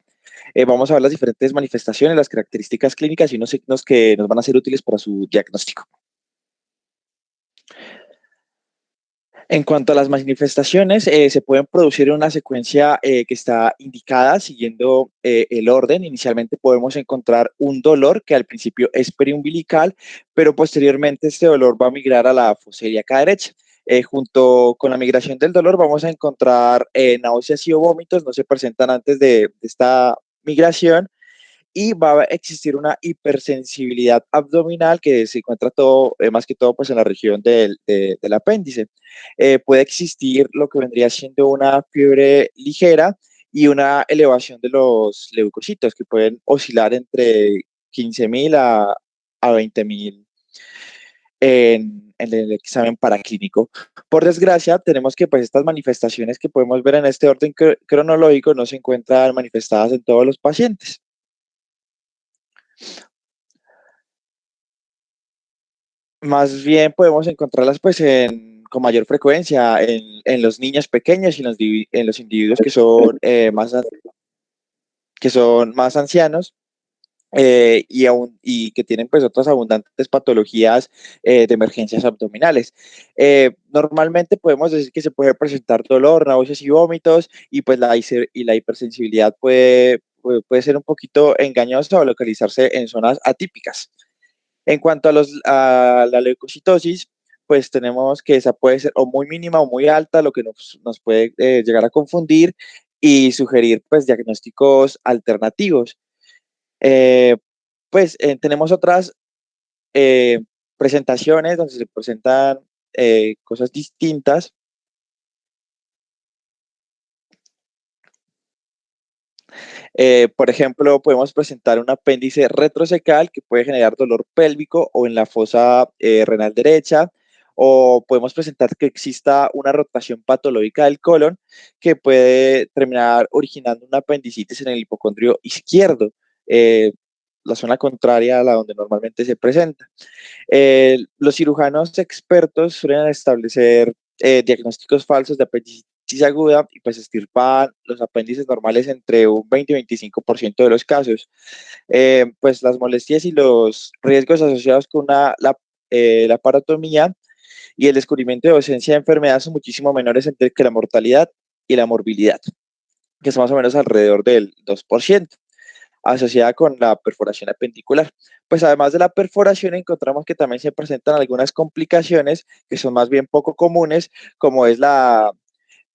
Vamos a ver las diferentes manifestaciones, las características clínicas y unos signos que nos van a ser útiles para su diagnóstico. En cuanto a las manifestaciones, se pueden producir en una secuencia que está indicada siguiendo el orden. Inicialmente podemos encontrar un dolor que al principio es periumbilical, pero posteriormente este dolor va a migrar a la fosa ilíaca derecha. Junto con la migración del dolor vamos a encontrar náuseas y vómitos, no se presentan antes de esta migración, y va a existir una hipersensibilidad abdominal que se encuentra todo, más que todo pues en la región del apéndice. Puede existir lo que vendría siendo una fiebre ligera y una elevación de los leucocitos que pueden oscilar entre 15.000 a 20.000 en el examen paraclínico. Por desgracia, tenemos que pues estas manifestaciones que podemos ver en este orden cronológico no se encuentran manifestadas en todos los pacientes. Más bien podemos encontrarlas pues con mayor frecuencia en los niños pequeños y en los individuos que son más ancianos, y que tienen pues otras abundantes patologías de emergencias abdominales. Normalmente podemos decir que se puede presentar dolor, náuseas y vómitos, y pues la hipersensibilidad puede ser un poquito engañosa o localizarse en zonas atípicas. En cuanto a la leucocitosis, pues tenemos que esa puede ser o muy mínima o muy alta, lo que nos puede llegar a confundir y sugerir pues diagnósticos alternativos. Tenemos otras presentaciones donde se presentan cosas distintas. Por ejemplo, podemos presentar un apéndice retrocecal que puede generar dolor pélvico o en la fosa renal derecha, o podemos presentar que exista una rotación patológica del colon que puede terminar originando una apendicitis en el hipocondrio izquierdo, la zona contraria a la donde normalmente se presenta. Los cirujanos expertos suelen establecer diagnósticos falsos de apendicitis aguda y pues extirpan los apéndices normales entre un 20 y 25% de los casos. Pues las molestias y los riesgos asociados con la laparotomía y el descubrimiento de ausencia de enfermedad son muchísimo menores que la mortalidad y la morbilidad, que es más o menos alrededor del 2%, asociada con la perforación apendicular. Pues además de la perforación encontramos que también se presentan algunas complicaciones que son más bien poco comunes, como es la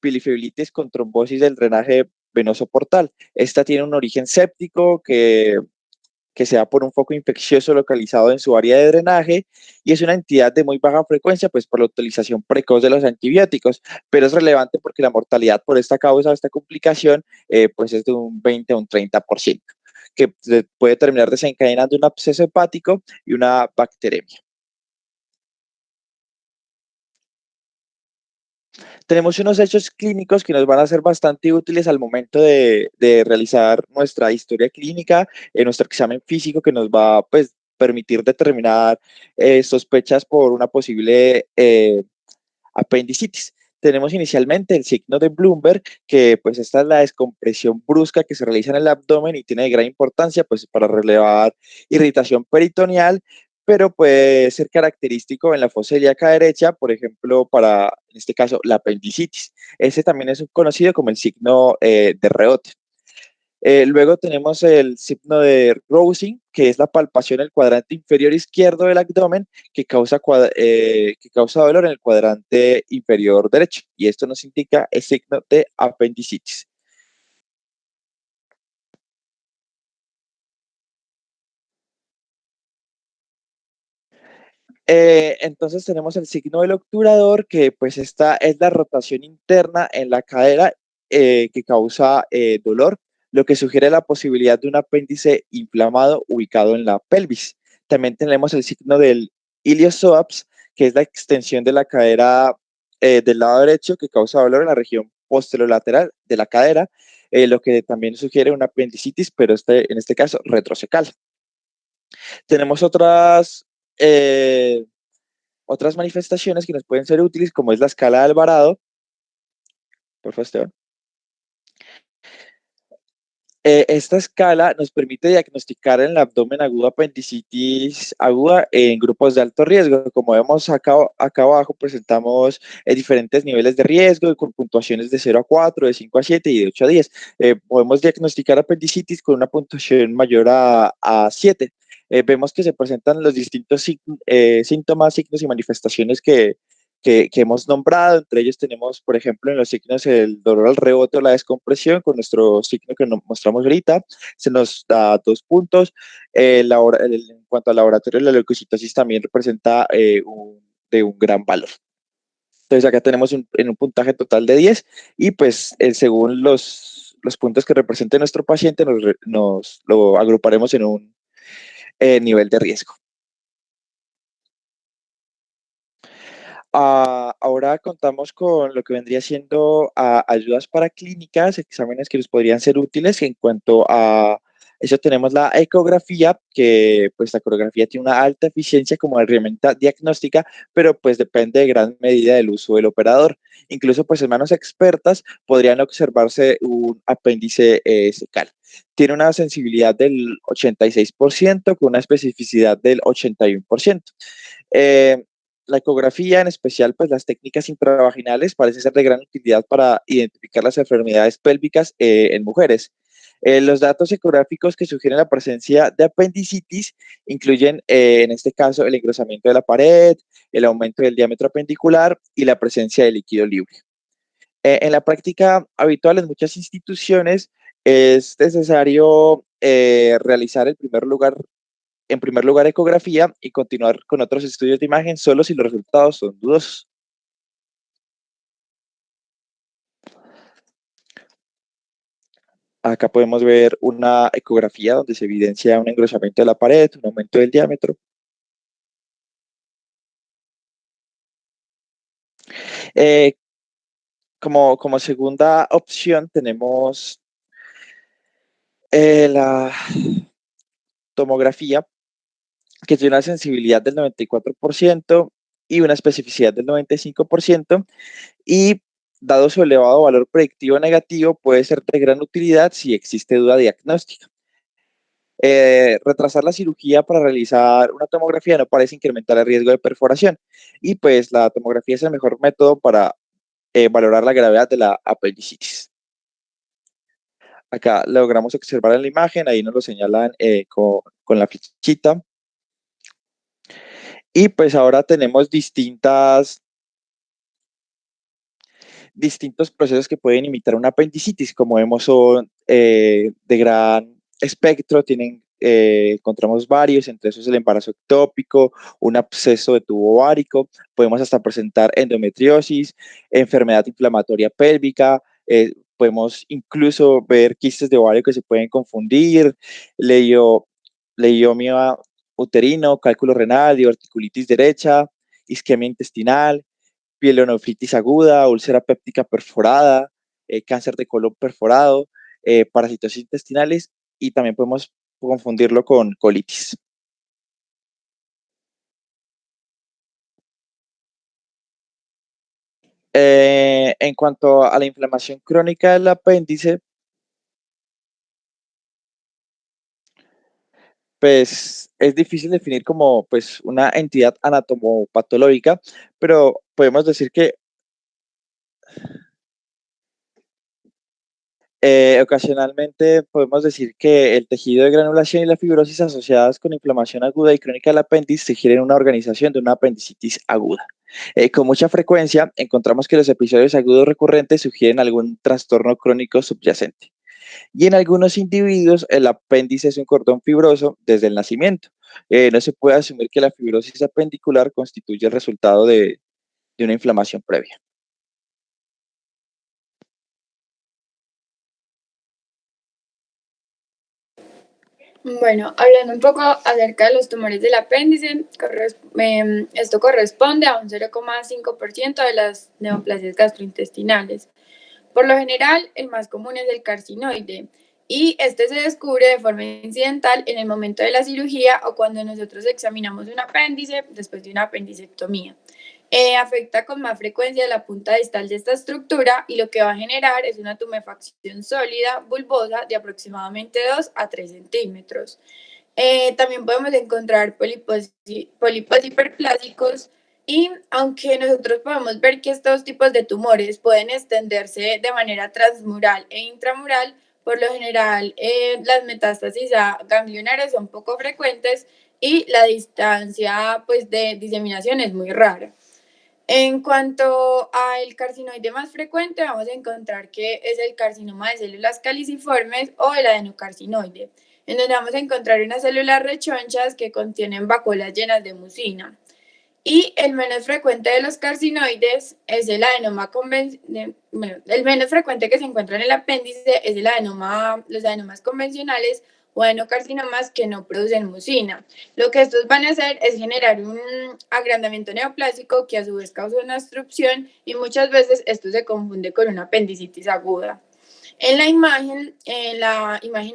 pilifibrillitis con trombosis del drenaje venoso portal. Esta tiene un origen séptico que se da por un foco infeccioso localizado en su área de drenaje y es una entidad de muy baja frecuencia pues por la utilización precoz de los antibióticos, pero es relevante porque la mortalidad por esta causa, esta complicación, pues es de un 20 a un 30%, que puede terminar desencadenando un absceso hepático y una bacteremia. Tenemos unos hechos clínicos que nos van a ser bastante útiles al momento de realizar nuestra historia clínica, nuestro examen físico que nos va a pues, permitir determinar sospechas por una posible apendicitis. Tenemos inicialmente el signo de Bloomberg, que pues esta es la descompresión brusca que se realiza en el abdomen y tiene de gran importancia pues para relevar irritación peritoneal, pero puede ser característico en la fosa ilíaca derecha, por ejemplo, para, en este caso, la apendicitis. Ese también es conocido como el signo de Reote. Luego tenemos el signo de Rousing, que es la palpación en el cuadrante inferior izquierdo del abdomen que causa dolor en el cuadrante inferior derecho. Y esto nos indica el signo de apendicitis. Entonces tenemos el signo del obturador, que pues esta es la rotación interna en la cadera que causa dolor, lo que sugiere la posibilidad de un apéndice inflamado ubicado en la pelvis. También tenemos el signo del iliopsoas, que es la extensión de la cadera del lado derecho que causa dolor en la región posterolateral de la cadera, lo que también sugiere una apendicitis, pero en este caso retrocecal. Tenemos otras manifestaciones que nos pueden ser útiles, como es la escala de Alvarado. Por favor, Esteban. Esta escala nos permite diagnosticar en el abdomen agudo apendicitis aguda en grupos de alto riesgo. Como vemos acá abajo, presentamos diferentes niveles de riesgo con puntuaciones de 0 a 4, de 5 a 7 y de 8 a 10. Podemos diagnosticar apendicitis con una puntuación mayor a 7. Vemos que se presentan los distintos síntomas, signos y manifestaciones que hemos nombrado. Entre ellos tenemos, por ejemplo, en los signos el dolor al rebote o la descompresión, con nuestro signo que nos mostramos ahorita, se nos da 2 puntos. En cuanto al laboratorio, la leucocitosis también representa de un gran valor. Entonces acá tenemos en un puntaje total de 10 y pues según los puntos que represente nuestro paciente nos lo agruparemos en un nivel de riesgo. Ahora contamos con lo que vendría siendo ayudas paraclínicas, exámenes que nos podrían ser útiles. En cuanto a eso tenemos la ecografía, que pues la ecografía tiene una alta eficiencia como herramienta diagnóstica, pero pues depende de gran medida del uso del operador. Incluso pues en manos expertas podrían observarse un apéndice secal. Tiene una sensibilidad del 86% con una especificidad del 81%. La ecografía, en especial pues las técnicas intravaginales, parece ser de gran utilidad para identificar las enfermedades pélvicas en mujeres. Los datos ecográficos que sugieren la presencia de apendicitis incluyen, en este caso, el engrosamiento de la pared, el aumento del diámetro apendicular y la presencia de líquido libre. En la práctica habitual en muchas instituciones es necesario realizar en primer lugar ecografía y continuar con otros estudios de imagen solo si los resultados son dudosos. Acá podemos ver una ecografía donde se evidencia un engrosamiento de la pared, un aumento del diámetro. Como segunda opción tenemos la tomografía, que tiene una sensibilidad del 94% y una especificidad del 95%, y dado su elevado valor predictivo negativo, puede ser de gran utilidad si existe duda diagnóstica. Retrasar la cirugía para realizar una tomografía no parece incrementar el riesgo de perforación, y pues la tomografía es el mejor método para valorar la gravedad de la apendicitis. Acá logramos observar en la imagen, ahí nos lo señalan con la flechita. Y pues ahora tenemos distintos procesos que pueden imitar una apendicitis. Como vemos, son de gran espectro, encontramos varios, entre esos el embarazo ectópico, un absceso de tubo ovárico, podemos hasta presentar endometriosis, enfermedad inflamatoria pélvica, podemos incluso ver quistes de ovario que se pueden confundir, leiomia uterino, cálculo renal, diverticulitis derecha, isquemia intestinal, pielonefritis aguda, úlcera péptica perforada, cáncer de colon perforado, parasitosis intestinales, y también podemos confundirlo con colitis. En cuanto a la inflamación crónica del apéndice, pues es difícil definir como pues una entidad anatomopatológica, pero podemos decir que ocasionalmente podemos decir que el tejido de granulación y la fibrosis asociadas con inflamación aguda y crónica del apéndice sugieren una organización de una apendicitis aguda. Con mucha frecuencia encontramos que los episodios agudos recurrentes sugieren algún trastorno crónico subyacente. Y en algunos individuos el apéndice es un cordón fibroso desde el nacimiento. No se puede asumir que la fibrosis apendicular constituye el resultado de una inflamación previa. Bueno, hablando un poco acerca de los tumores del apéndice, esto corresponde a un 0,5% de las neoplasias gastrointestinales. Por lo general, el más común es el carcinoide y este se descubre de forma incidental en el momento de la cirugía o cuando nosotros examinamos un apéndice después de una apendicectomía. Afecta con más frecuencia la punta distal de esta estructura y lo que va a generar es una tumefacción sólida bulbosa de aproximadamente 2 a 3 centímetros. También podemos encontrar pólipos hiperplásicos y aunque nosotros podemos ver que estos tipos de tumores pueden extenderse de manera transmural e intramural, por lo general las metástasis ganglionares son poco frecuentes y la distancia pues, de diseminación es muy rara. En cuanto al carcinoide más frecuente, vamos a encontrar que es el carcinoma de células caliciformes o el adenocarcinoide, en donde vamos a encontrar unas células rechonchas que contienen vacuolas llenas de mucina. Y el menos frecuente de los carcinoides es el adenoma el menos frecuente que se encuentra en el apéndice es los adenomas convencionales o adenocarcinomas que no producen mucina. Lo que estos van a hacer es generar un agrandamiento neoplásico que a su vez causa una obstrucción y muchas veces esto se confunde con una apendicitis aguda. En la imagen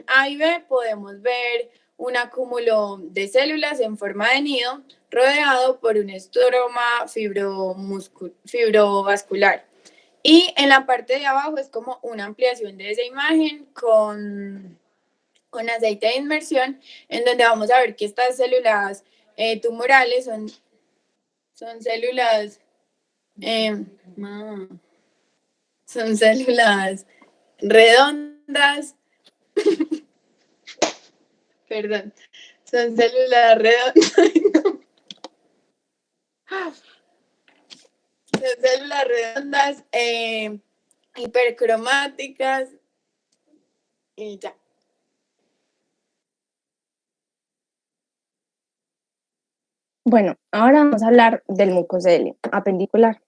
A y B podemos ver un acúmulo de células en forma de nido rodeado por un estroma fibrovascular. Y en la parte de abajo es como una ampliación de esa imagen con aceite de inmersión, en donde vamos a ver que estas células tumorales son células son células redondas, perdón, son células redondas, son células redondas hipercromáticas y ya. Bueno, ahora vamos a hablar del mucocelio apendicular.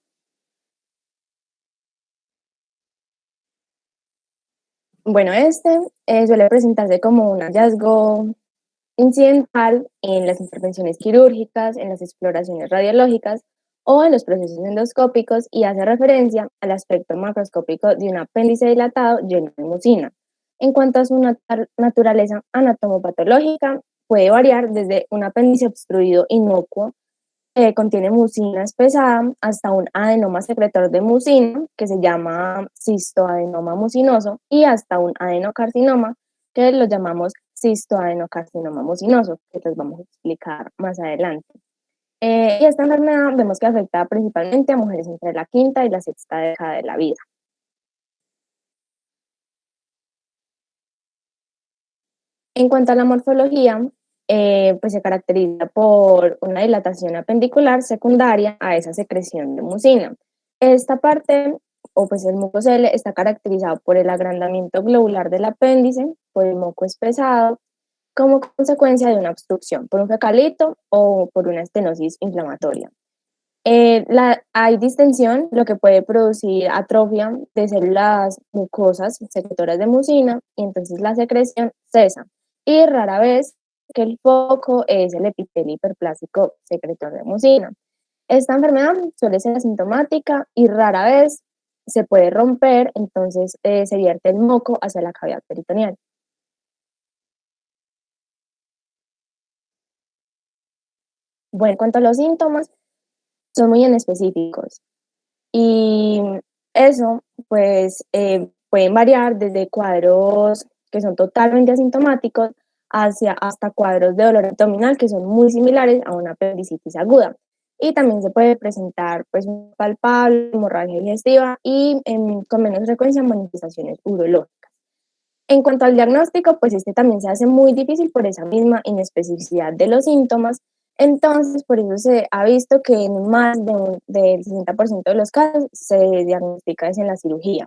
Bueno, suele presentarse como un hallazgo incidental en las intervenciones quirúrgicas, en las exploraciones radiológicas o en los procesos endoscópicos y hace referencia al aspecto macroscópico de un apéndice dilatado lleno de mucina. En cuanto a su naturaleza anatomopatológica, puede variar desde un apéndice obstruido inocuo que contiene mucina espesada hasta un adenoma secretor de mucina que se llama cistoadenoma mucinoso y hasta un adenocarcinoma que lo llamamos cistoadenocarcinoma mucinoso, que les vamos a explicar más adelante. Y esta enfermedad vemos que afecta principalmente a mujeres entre la quinta y la sexta década de la vida. En cuanto a la morfología, pues se caracteriza por una dilatación apendicular secundaria a esa secreción de mucina. Esta parte, o pues el mucocelio, está caracterizado por el agrandamiento globular del apéndice, por el moco espesado, como consecuencia de una obstrucción, por un fecalito o por una estenosis inflamatoria. Hay distensión, lo que puede producir atrofia de células mucosas secretoras de mucina, y entonces la secreción cesa. Y rara vez que el foco es el epitelio hiperplásico secretor de mucina. Esta enfermedad suele ser asintomática y rara vez se puede romper, entonces se vierte el moco hacia la cavidad peritoneal. Bueno, en cuanto a los síntomas, son muy inespecíficos y eso pues pueden variar desde cuadros que son totalmente asintomáticos hasta cuadros de dolor abdominal que son muy similares a una apendicitis aguda. Y también se puede presentar pues palpable, hemorragia digestiva y con menos frecuencia manifestaciones urológicas. En cuanto al diagnóstico, pues este también se hace muy difícil por esa misma inespecificidad de los síntomas. Entonces, por eso se ha visto que en más del 60% de los casos se diagnostica en la cirugía.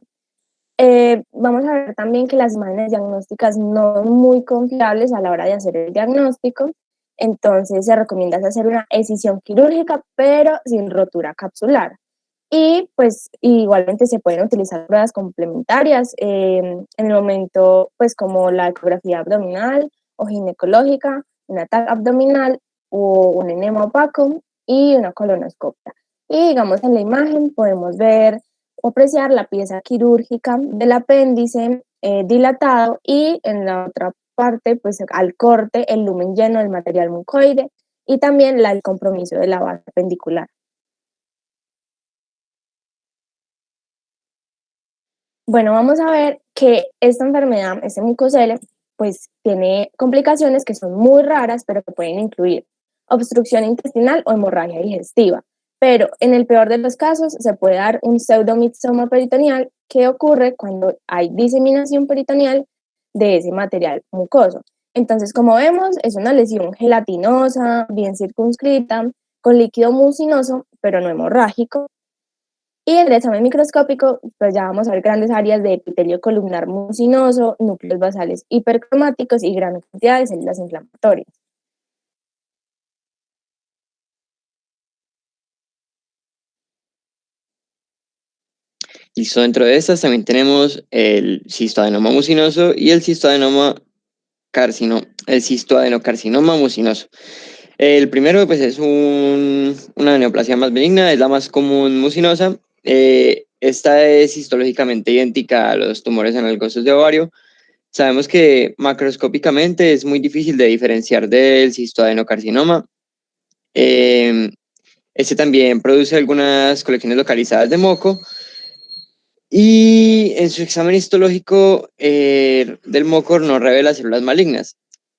Vamos a ver también que las imágenes diagnósticas no son muy confiables a la hora de hacer el diagnóstico, entonces se recomienda hacer una escisión quirúrgica, pero sin rotura capsular. Y pues igualmente se pueden utilizar pruebas complementarias en el momento, pues como la ecografía abdominal o ginecológica, una TAC abdominal o un enema opaco y una colonoscopia. Y digamos en la imagen podemos ver o apreciar la pieza quirúrgica del apéndice dilatado y en la otra parte, pues al corte, el lumen lleno del material mucoide y también el compromiso de la base apendicular. Bueno, vamos a ver que esta enfermedad, este mucocele, pues tiene complicaciones que son muy raras, pero que pueden incluir obstrucción intestinal o hemorragia digestiva. Pero en el peor de los casos se puede dar un pseudomixoma peritoneal que ocurre cuando hay diseminación peritoneal de ese material mucoso. Entonces, como vemos, es una lesión gelatinosa, bien circunscrita, con líquido mucinoso, pero no hemorrágico. Y en el examen microscópico, pues ya vamos a ver grandes áreas de epitelio columnar mucinoso, núcleos basales hipercromáticos y gran cantidad de células inflamatorias. Listo, dentro de estas también tenemos el cistoadenoma mucinoso y el cistoadenocarcinoma mucinoso. El primero pues es una neoplasia más benigna, es la más común mucinosa. Esta es histológicamente idéntica a los tumores analgosos de ovario. Sabemos que macroscópicamente es muy difícil de diferenciar del cistoadenocarcinoma. Este también produce algunas colecciones localizadas de moco. Y en su examen histológico del moco no revela células malignas.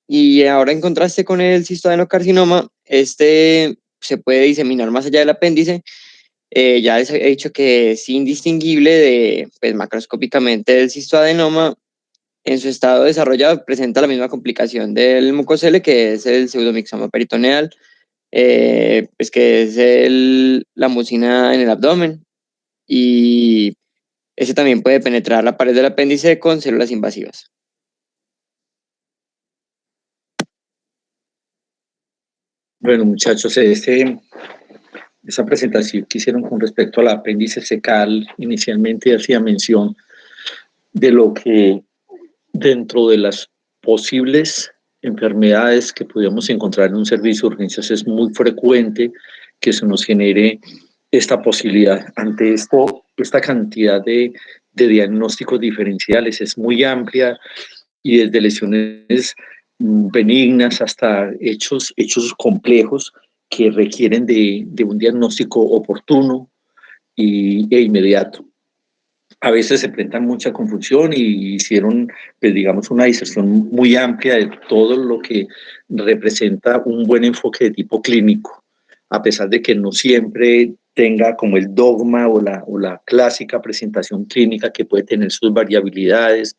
Y ahora en contraste con el cistoadenocarcinoma, este se puede diseminar más allá del apéndice. Ya les he dicho que es indistinguible pues, macroscópicamente del cistoadenoma. En su estado desarrollado presenta la misma complicación del mucocele, que es el pseudomixoma peritoneal, pues que es la mucina en el abdomen. Y ese también puede penetrar la pared del apéndice con células invasivas. Bueno, muchachos, esa presentación que hicieron con respecto al apéndice secal, inicialmente hacía mención de lo que dentro de las posibles enfermedades que podíamos encontrar en un servicio de urgencias es muy frecuente que se nos genere esta posibilidad. Ante esto, esta cantidad de diagnósticos diferenciales es muy amplia y desde lesiones benignas hasta hechos complejos que requieren de un diagnóstico oportuno e inmediato. A veces se presenta mucha confusión y hicieron, pues, digamos, una diserción muy amplia de todo lo que representa un buen enfoque de tipo clínico, a pesar de que no siempre tenga como el dogma o la clásica presentación clínica que puede tener sus variabilidades,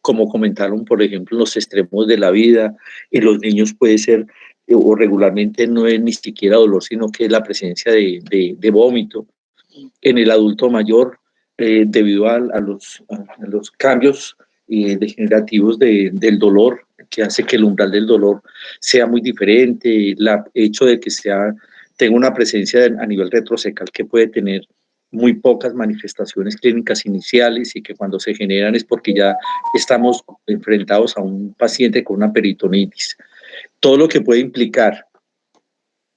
como comentaron, por ejemplo, en los extremos de la vida. En los niños puede ser, o regularmente no es ni siquiera dolor, sino que es la presencia de vómito. En el adulto mayor, debido a los cambios degenerativos del dolor, que hace que el umbral del dolor sea muy diferente, el hecho de que tenga una presencia a nivel retrocecal que puede tener muy pocas manifestaciones clínicas iniciales y que cuando se generan es porque ya estamos enfrentados a un paciente con una peritonitis. Todo lo que puede implicar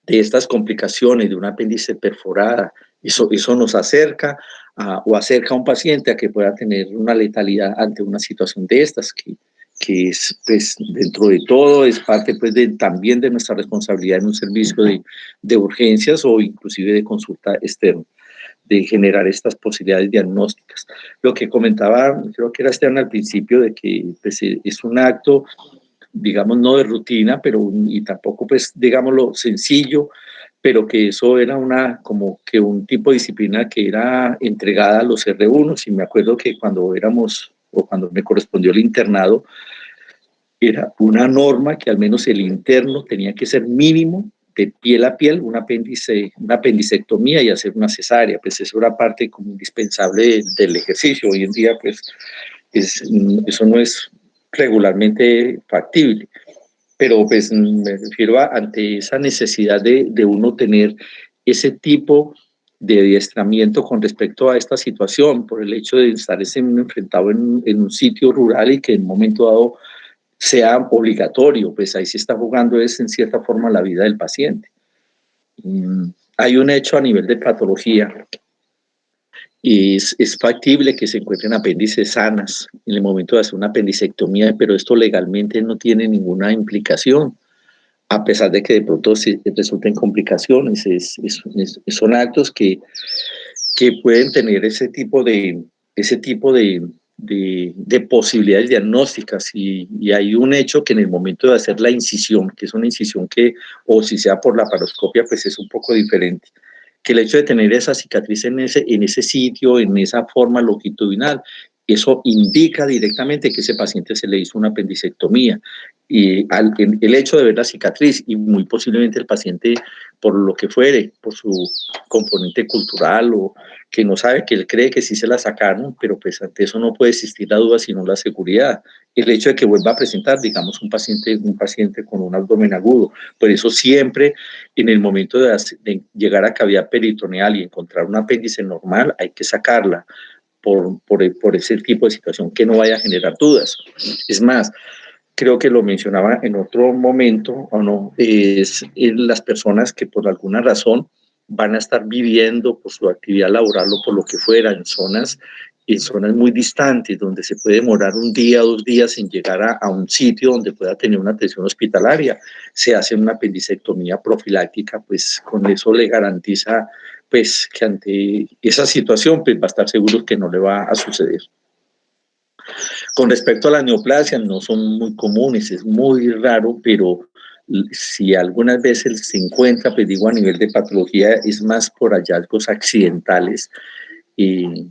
de estas complicaciones de un apéndice perforada, eso nos acerca o acerca a un paciente a que pueda tener una letalidad ante una situación de estas, que es, pues, dentro de todo, es parte, pues, también de nuestra responsabilidad en un servicio de urgencias o inclusive de consulta externa, de generar estas posibilidades diagnósticas. Lo que comentaba, creo que era Esteban al principio, de que, pues, es un acto digamos, no de rutina, pero y tampoco, pues, digámoslo, sencillo, pero que eso era como que un tipo de disciplina que era entregada a los R1. Y me acuerdo que cuando o cuando me correspondió el internado, era una norma que al menos el interno tenía que ser mínimo de piel a piel, una apendicectomía y hacer una cesárea. Pues eso era parte como indispensable del ejercicio. Hoy en día, pues, eso no es regularmente factible. Pero pues me refiero ante esa necesidad de uno tener ese tipo de adiestramiento con respecto a esta situación, por el hecho de estar enfrentado en un sitio rural y que en un momento dado sea obligatorio, pues ahí se está jugando en cierta forma la vida del paciente. Hay un hecho a nivel de patología y es factible que se encuentren apéndices sanas en el momento de hacer una apendicectomía, pero esto legalmente no tiene ninguna implicación, a pesar de que de pronto resulten complicaciones. Son actos que pueden tener ese tipo de posibilidades diagnósticas, y hay un hecho que en el momento de hacer la incisión, que es una incisión que, o si sea por la paroscopia, pues es un poco diferente, que el hecho de tener esa cicatriz en ese sitio, en esa forma longitudinal, eso indica directamente que ese paciente se le hizo una apendicectomía. Y el hecho de ver la cicatriz, y muy posiblemente el paciente, por lo que fuere, por su componente cultural, o que no sabe, que él cree que sí se la sacaron, pero pues ante eso no puede existir la duda sino la seguridad. El hecho de que vuelva a presentar, digamos, un paciente con un abdomen agudo. Por eso siempre, en el momento de llegar a cavidad peritoneal y encontrar un apéndice normal, hay que sacarla por ese tipo de situación, que no vaya a generar dudas. Es más, creo que lo mencionaba en otro momento, o no, es las personas que por alguna razón van a estar viviendo por su actividad laboral o por lo que fuera en zonas muy distantes, donde se puede demorar un día, 2 días en llegar a un sitio donde pueda tener una atención hospitalaria. Se hace una apendicectomía profiláctica, pues con eso le garantiza, pues, que ante esa situación, pues va a estar seguro que no le va a suceder. Con respecto a las neoplasias, no son muy comunes, es muy raro, pero si algunas veces se encuentra, pues digo, a nivel de patología, es más por hallazgos accidentales, y,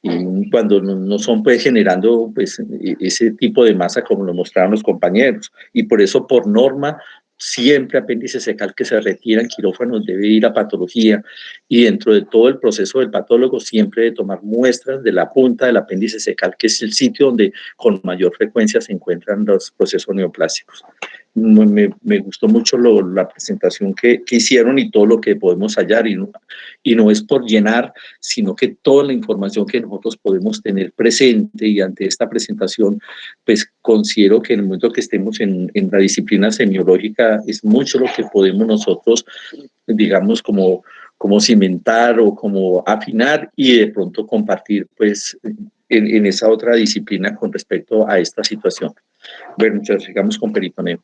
y cuando no son, pues, generando, pues, ese tipo de masa como lo mostraron los compañeros. Y por eso, por norma, siempre apéndice secal que se retira en quirófanos debe ir a patología, y dentro de todo el proceso del patólogo siempre debe tomar muestras de la punta del apéndice secal, que es el sitio donde con mayor frecuencia se encuentran los procesos neoplásicos. Me gustó mucho la presentación que hicieron y todo lo que podemos hallar, y no es por llenar, sino que toda la información que nosotros podemos tener presente, y ante esta presentación, pues considero que en el momento que estemos en la disciplina semiológica es mucho lo que podemos nosotros, digamos, como cimentar o como afinar, y de pronto compartir, pues, en esa otra disciplina con respecto a esta situación. Bueno, muchachos, sigamos con peritoneo.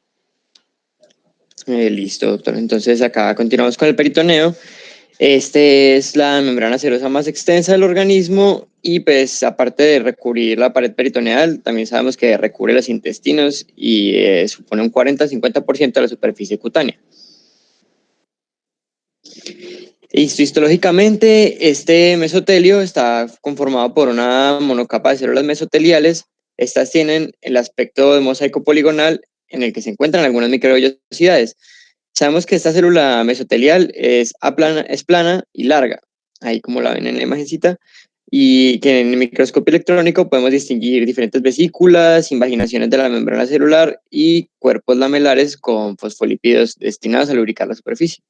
Listo, doctor. Entonces acá continuamos con el peritoneo. Este es la membrana serosa más extensa del organismo, y pues aparte de recubrir la pared peritoneal, también sabemos que recubre los intestinos y supone un 40-50% de la superficie cutánea. Histológicamente, este mesotelio está conformado por una monocapa de células mesoteliales. Estas tienen el aspecto de mosaico poligonal en el que se encuentran algunas microvellosidades. Sabemos que esta célula mesotelial es plana y larga, ahí como la ven en la imagencita, y que en el microscopio electrónico podemos distinguir diferentes vesículas, invaginaciones de la membrana celular y cuerpos lamelares con fosfolípidos destinados a lubricar la superficie.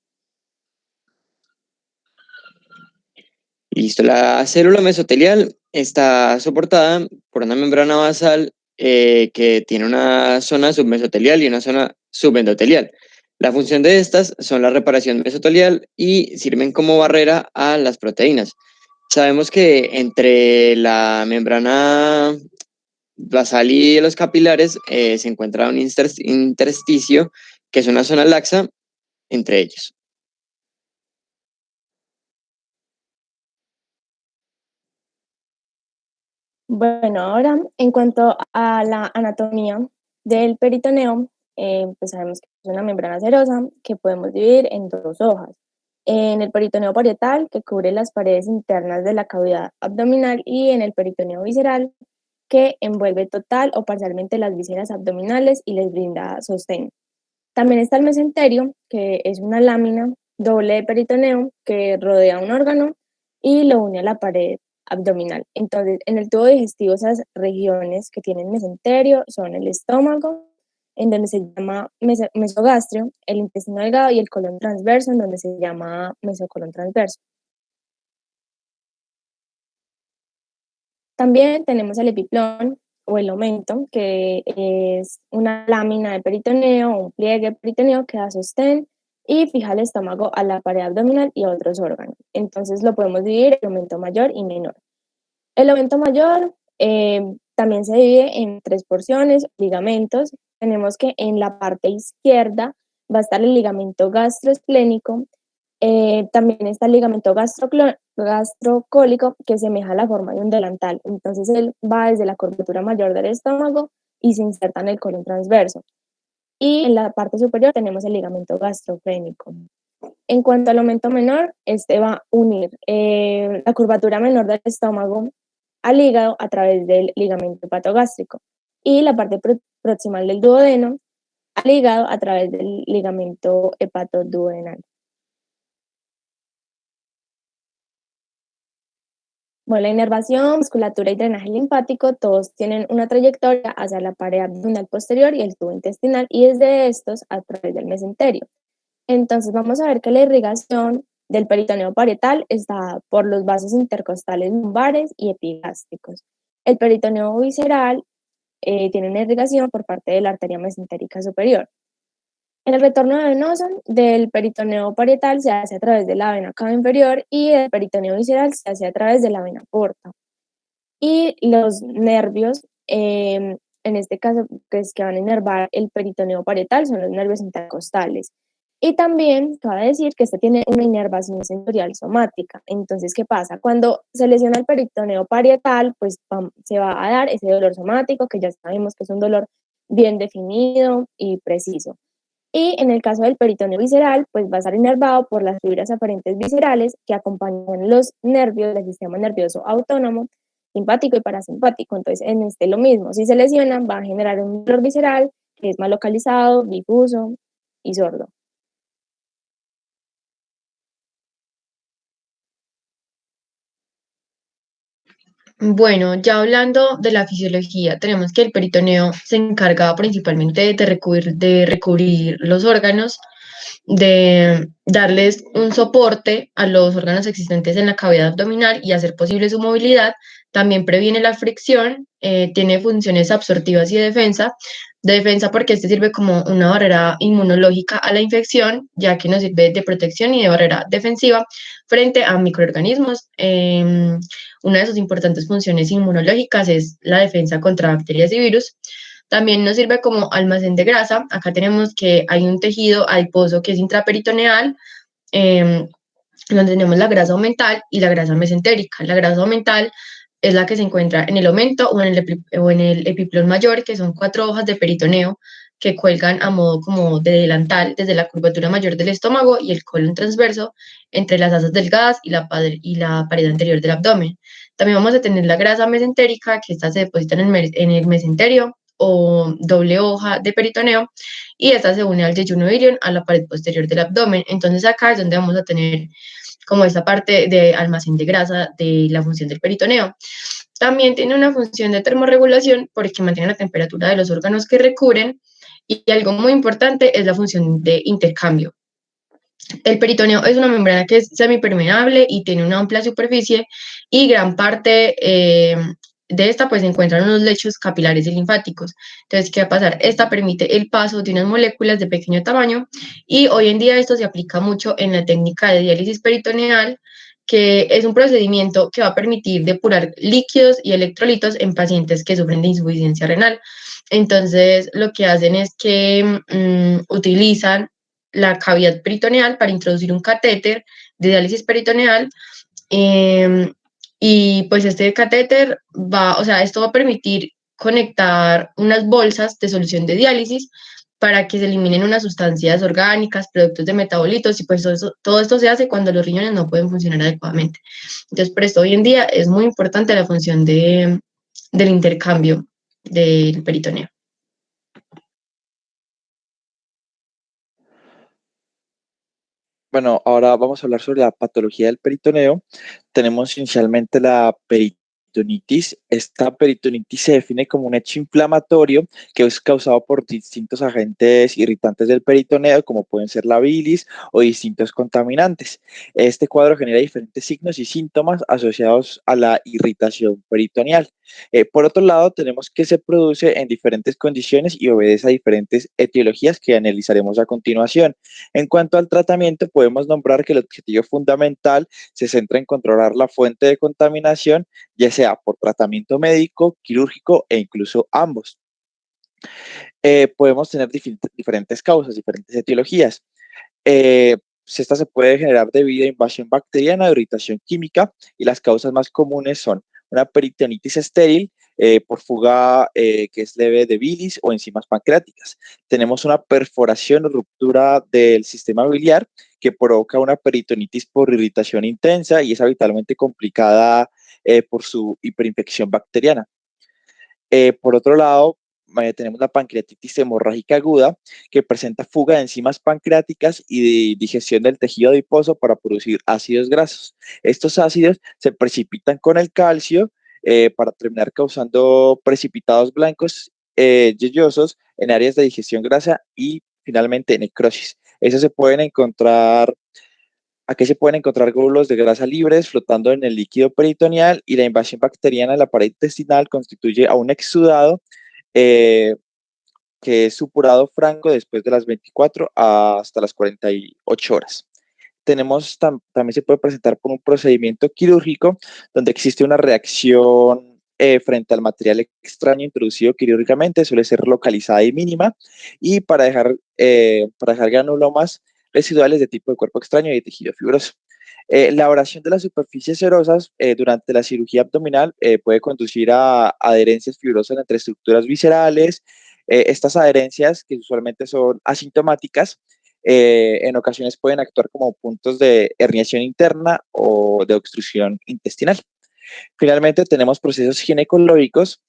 Listo, la célula mesotelial está soportada por una membrana basal que tiene una zona submesotelial y una zona subendotelial. La función de estas son la reparación mesotelial y sirven como barrera a las proteínas. Sabemos que entre la membrana basal y los capilares se encuentra un intersticio, que es una zona laxa entre ellos. Bueno, ahora en cuanto a la anatomía del peritoneo, pues sabemos que es una membrana serosa que podemos dividir en dos hojas. En el peritoneo parietal, que cubre las paredes internas de la cavidad abdominal, y en el peritoneo visceral, que envuelve total o parcialmente las vísceras abdominales y les brinda sostén. También está el mesenterio, que es una lámina doble de peritoneo que rodea un órgano y lo une a la pared abdominal. Entonces, en el tubo digestivo, esas regiones que tienen mesenterio son el estómago, en donde se llama mesogastrio, el intestino delgado, y el colon transverso, en donde se llama mesocolon transverso. También tenemos el epiplón o el omentum, que es una lámina de peritoneo o un pliegue peritoneo que da sostén y fija el estómago a la pared abdominal y a otros órganos. Entonces lo podemos dividir en aumento mayor y menor. El aumento mayor también se divide en 3 porciones, ligamentos. Tenemos que en la parte izquierda va a estar el ligamento gastroesplénico. También está el ligamento gastrocólico, que semeja la forma de un delantal. Entonces él va desde la curvatura mayor del estómago y se inserta en el colon transverso. Y en la parte superior tenemos el ligamento gastrofrénico. En cuanto al aumento menor, este va a unir la curvatura menor del estómago al hígado a través del ligamento hepatogástrico y la parte proximal del duodeno al hígado a través del ligamento hepatoduodenal. Bueno, la inervación, musculatura y drenaje linfático, todos tienen una trayectoria hacia la pared abdominal posterior y el tubo intestinal, y desde estos a través del mesenterio. Entonces vamos a ver que la irrigación del peritoneo parietal está por los vasos intercostales lumbares y epigástricos. El peritoneo visceral tiene una irrigación por parte de la arteria mesentérica superior. En el retorno venoso del peritoneo parietal se hace a través de la vena cava inferior y el peritoneo visceral se hace a través de la vena porta. Y los nervios, en este caso, pues, que van a inervar el peritoneo parietal son los nervios intercostales. Y también cabe decir que este tiene una inervación sensorial somática. Entonces, ¿qué pasa? Cuando se lesiona el peritoneo parietal, pues se va a dar ese dolor somático, que ya sabemos que es un dolor bien definido y preciso. Y en el caso del peritoneo visceral, pues va a estar inervado por las fibras aferentes viscerales que acompañan los nervios del sistema nervioso autónomo, simpático y parasimpático. Entonces, en este lo mismo, si se lesionan, va a generar un dolor visceral que es mal localizado, difuso y sordo. Bueno, ya hablando de la fisiología, tenemos que el peritoneo se encarga principalmente de recubrir los órganos, de darles un soporte a los órganos existentes en la cavidad abdominal y hacer posible su movilidad. También previene la fricción, tiene funciones absortivas y de defensa porque este sirve como una barrera inmunológica a la infección, ya que nos sirve de protección y de barrera defensiva frente a microorganismos. Una de sus importantes funciones inmunológicas es la defensa contra bacterias y virus. También nos sirve como almacén de grasa. Acá tenemos que hay un tejido adiposo que es intraperitoneal, donde tenemos la grasa aumental y la grasa mesentérica. La grasa aumental es la que se encuentra en el aumento o en el epiplón mayor, que son 4 hojas de peritoneo que cuelgan a modo como de delantal desde la curvatura mayor del estómago y el colon transverso entre las asas delgadas y la pared anterior del abdomen. También vamos a tener la grasa mesentérica, que esta se deposita en el mesenterio o doble hoja de peritoneo, y esta se une al yeyuno ilion a la pared posterior del abdomen. Entonces acá es donde vamos a tener como esta parte de almacén de grasa de la función del peritoneo. También tiene una función de termorregulación porque mantiene la temperatura de los órganos que recubren, y algo muy importante es la función de intercambio. El peritoneo es una membrana que es semipermeable y tiene una amplia superficie, y gran parte de esta pues se encuentran unos lechos capilares y linfáticos. Entonces, ¿qué va a pasar? Esta permite el paso de unas moléculas de pequeño tamaño, y hoy en día esto se aplica mucho en la técnica de diálisis peritoneal, que es un procedimiento que va a permitir depurar líquidos y electrolitos en pacientes que sufren de insuficiencia renal. Entonces, lo que hacen es que utilizan la cavidad peritoneal para introducir un catéter de diálisis peritoneal, y pues este catéter esto va a permitir conectar unas bolsas de solución de diálisis para que se eliminen unas sustancias orgánicas, productos de metabolitos, y pues todo esto se hace cuando los riñones no pueden funcionar adecuadamente. Entonces, por esto hoy en día es muy importante la función del intercambio del peritoneo. Bueno, ahora vamos a hablar sobre la patología del peritoneo. Tenemos inicialmente la peritonitis. Esta peritonitis se define como un hecho inflamatorio que es causado por distintos agentes irritantes del peritoneo, como pueden ser la bilis o distintos contaminantes. Este cuadro genera diferentes signos y síntomas asociados a la irritación peritoneal. Por otro lado, tenemos que se produce en diferentes condiciones y obedece a diferentes etiologías que analizaremos a continuación. En cuanto al tratamiento, podemos nombrar que el objetivo fundamental se centra en controlar la fuente de contaminación, ya sea por tratamiento médico, quirúrgico e incluso ambos. Podemos tener diferentes causas, diferentes etiologías. Esta se puede generar debido a invasión bacteriana o irritación química, y las causas más comunes son una peritonitis estéril, por fuga que es leve de bilis o enzimas pancreáticas. Tenemos una perforación o ruptura del sistema biliar que provoca una peritonitis por irritación intensa y es habitualmente complicada por su hiperinfección bacteriana. Por otro lado, tenemos la pancreatitis hemorrágica aguda, que presenta fuga de enzimas pancreáticas y de digestión del tejido adiposo para producir ácidos grasos. Estos ácidos se precipitan con el calcio para terminar causando precipitados blancos yellosos en áreas de digestión grasa y finalmente necrosis. Eso se pueden encontrar Aquí se pueden encontrar glóbulos de grasa libres flotando en el líquido peritoneal, y la invasión bacteriana en la pared intestinal constituye a un exudado eh, que es supurado franco después de las 24 hasta las 48 horas. También se puede presentar por un procedimiento quirúrgico donde existe una reacción frente al material extraño introducido quirúrgicamente, suele ser localizada y mínima, y para dejar granulomas residuales de tipo de cuerpo extraño y de tejido fibroso. La oración de las superficies serosas durante la cirugía abdominal puede conducir a adherencias fibrosas entre estructuras viscerales. Estas adherencias, que usualmente son asintomáticas, en ocasiones pueden actuar como puntos de herniación interna o de obstrucción intestinal. Finalmente, tenemos procesos ginecológicos.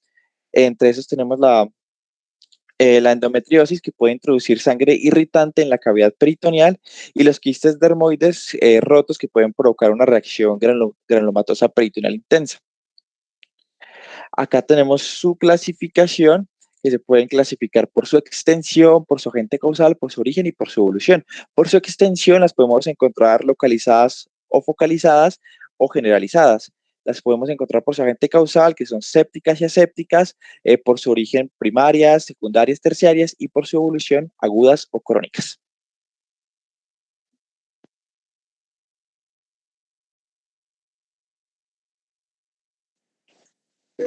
Entre esos tenemos la endometriosis, que puede introducir sangre irritante en la cavidad peritoneal, y los quistes dermoides rotos, que pueden provocar una reacción granulomatosa peritoneal intensa. Acá tenemos su clasificación, que se pueden clasificar por su extensión, por su agente causal, por su origen y por su evolución. Por su extensión las podemos encontrar localizadas o focalizadas o generalizadas. Las podemos encontrar por su agente causal, que son sépticas y asépticas, por su origen primarias, secundarias, terciarias, y por su evolución agudas o crónicas.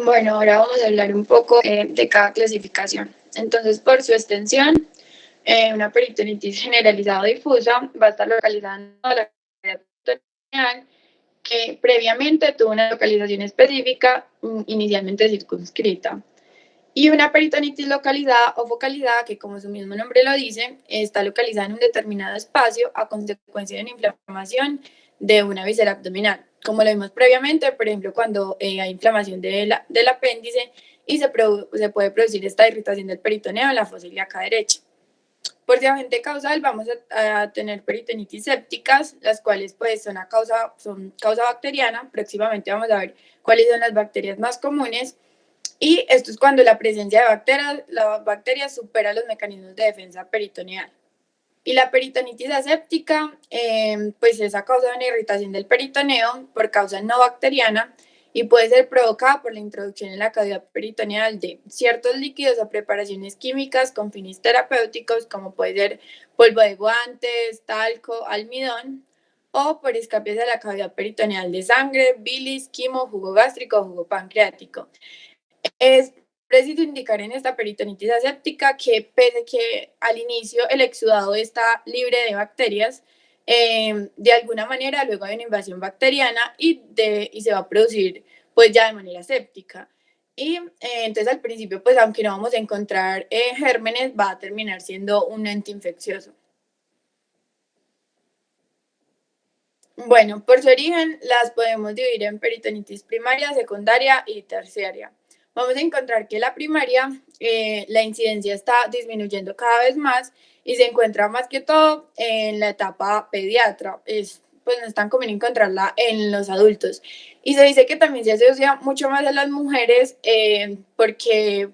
Bueno, ahora vamos a hablar un poco de cada clasificación. Entonces, por su extensión, una peritonitis generalizada o difusa va a estar localizada en toda la cavidad peritoneal, que previamente tuvo una localización específica, inicialmente circunscrita. Y una peritonitis localizada o focalizada, que como su mismo nombre lo dice, está localizada en un determinado espacio a consecuencia de una inflamación de una víscera abdominal. Como lo vimos previamente, por ejemplo, cuando hay inflamación del apéndice y se puede producir esta irritación del peritoneo en la fosa ilíaca derecha. Por su agente causal vamos a tener peritonitis sépticas, las cuales pues son causa bacteriana. Próximamente vamos a ver cuáles son las bacterias más comunes. Y esto es cuando la presencia de bacterias supera los mecanismos de defensa peritoneal. Y la peritonitis aséptica, pues es a causa de una irritación del peritoneo por causa no bacteriana, y puede ser provocada por la introducción en la cavidad peritoneal de ciertos líquidos o preparaciones químicas con fines terapéuticos, como puede ser polvo de guantes, talco, almidón, o por escapes a la cavidad peritoneal de sangre, bilis, quimo, jugo gástrico o jugo pancreático. Es preciso indicar en esta peritonitis aséptica que, pese que al inicio el exudado está libre de bacterias, de alguna manera luego hay una invasión bacteriana y se va a producir pues ya de manera séptica. Y entonces al principio, pues aunque no vamos a encontrar gérmenes, va a terminar siendo un ente infeccioso. Bueno, por su origen las podemos dividir en peritonitis primaria, secundaria y terciaria. Vamos a encontrar que la primaria, la incidencia está disminuyendo cada vez más y se encuentra más que todo en la etapa pediatra. Pues no es tan común encontrarla en los adultos. Y se dice que también se asocia mucho más a las mujeres porque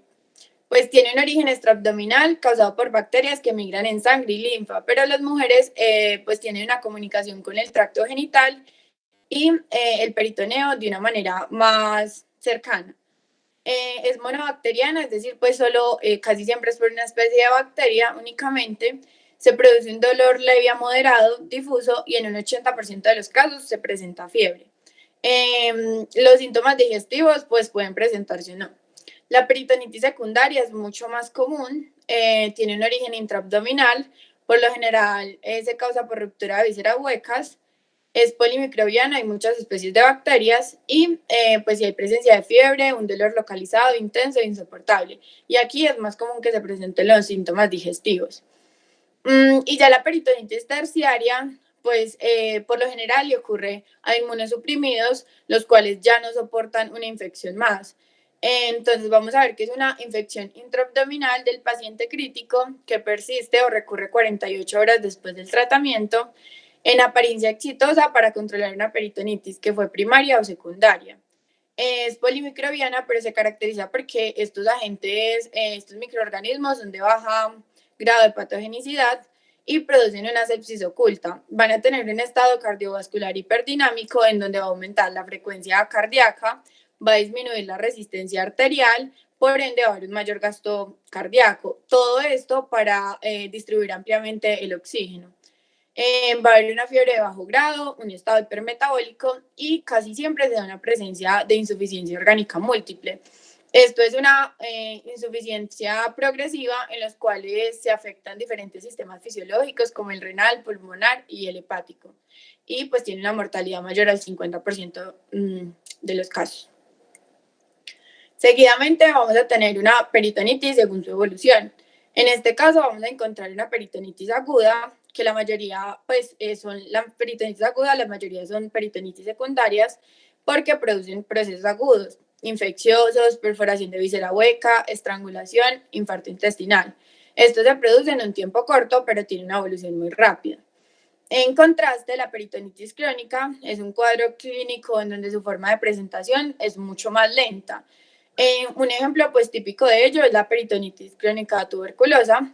pues tiene un origen extraabdominal causado por bacterias que migran en sangre y linfa, pero las mujeres pues tienen una comunicación con el tracto genital y el peritoneo de una manera más cercana. Es monobacteriana, es decir, pues solo casi siempre es por una especie de bacteria únicamente. Se produce un dolor leve a moderado, difuso y en un 80% de los casos se presenta fiebre. Los síntomas digestivos pues pueden presentarse o no. La peritonitis secundaria es mucho más común, tiene un origen intraabdominal, por lo general se causa por ruptura de vísceras huecas, es polimicrobiana, hay muchas especies de bacterias y pues si hay presencia de fiebre, un dolor localizado, intenso e insoportable. Y aquí es más común que se presenten los síntomas digestivos. Y ya la peritonitis terciaria, pues por lo general le ocurre a inmunosuprimidos, los cuales ya no soportan una infección más. Entonces vamos a ver que es una infección intraabdominal del paciente crítico que persiste o recurre 48 horas después del tratamiento en apariencia exitosa para controlar una peritonitis que fue primaria o secundaria. Es polimicrobiana, pero se caracteriza porque estos agentes, estos microorganismos son de baja grado de patogenicidad y producen una sepsis oculta. Van a tener un estado cardiovascular hiperdinámico en donde va a aumentar la frecuencia cardíaca, va a disminuir la resistencia arterial, por ende va a haber un mayor gasto cardíaco. Todo esto para distribuir ampliamente el oxígeno. Va a haber una fiebre de bajo grado, un estado hipermetabólico y casi siempre se da una presencia de insuficiencia orgánica múltiple. Esto es una insuficiencia progresiva en los cuales se afectan diferentes sistemas fisiológicos como el renal, pulmonar y el hepático. Y pues tiene una mortalidad mayor al 50% de los casos. Seguidamente vamos a tener una peritonitis según su evolución. En este caso vamos a encontrar una peritonitis aguda, que la mayoría pues son la peritonitis aguda, la mayoría son peritonitis secundarias porque producen procesos agudos, infecciosos, perforación de víscera hueca, estrangulación, infarto intestinal. Esto se produce en un tiempo corto, pero tiene una evolución muy rápida. En contraste, la peritonitis crónica es un cuadro clínico en donde su forma de presentación es mucho más lenta. Un ejemplo pues típico de ello es la peritonitis crónica tuberculosa,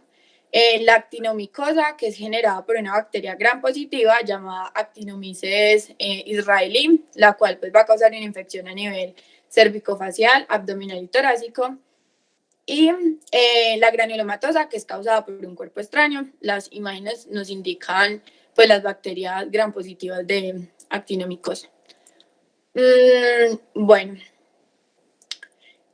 la actinomicosa, que es generada por una bacteria gram positiva llamada Actinomyces israelí, la cual pues va a causar una infección a nivel cervicofacial, abdominal y torácico. Y la granulomatosa, que es causada por un cuerpo extraño. Las imágenes nos indican pues las bacterias gram positivas de actinomicosa. Bueno,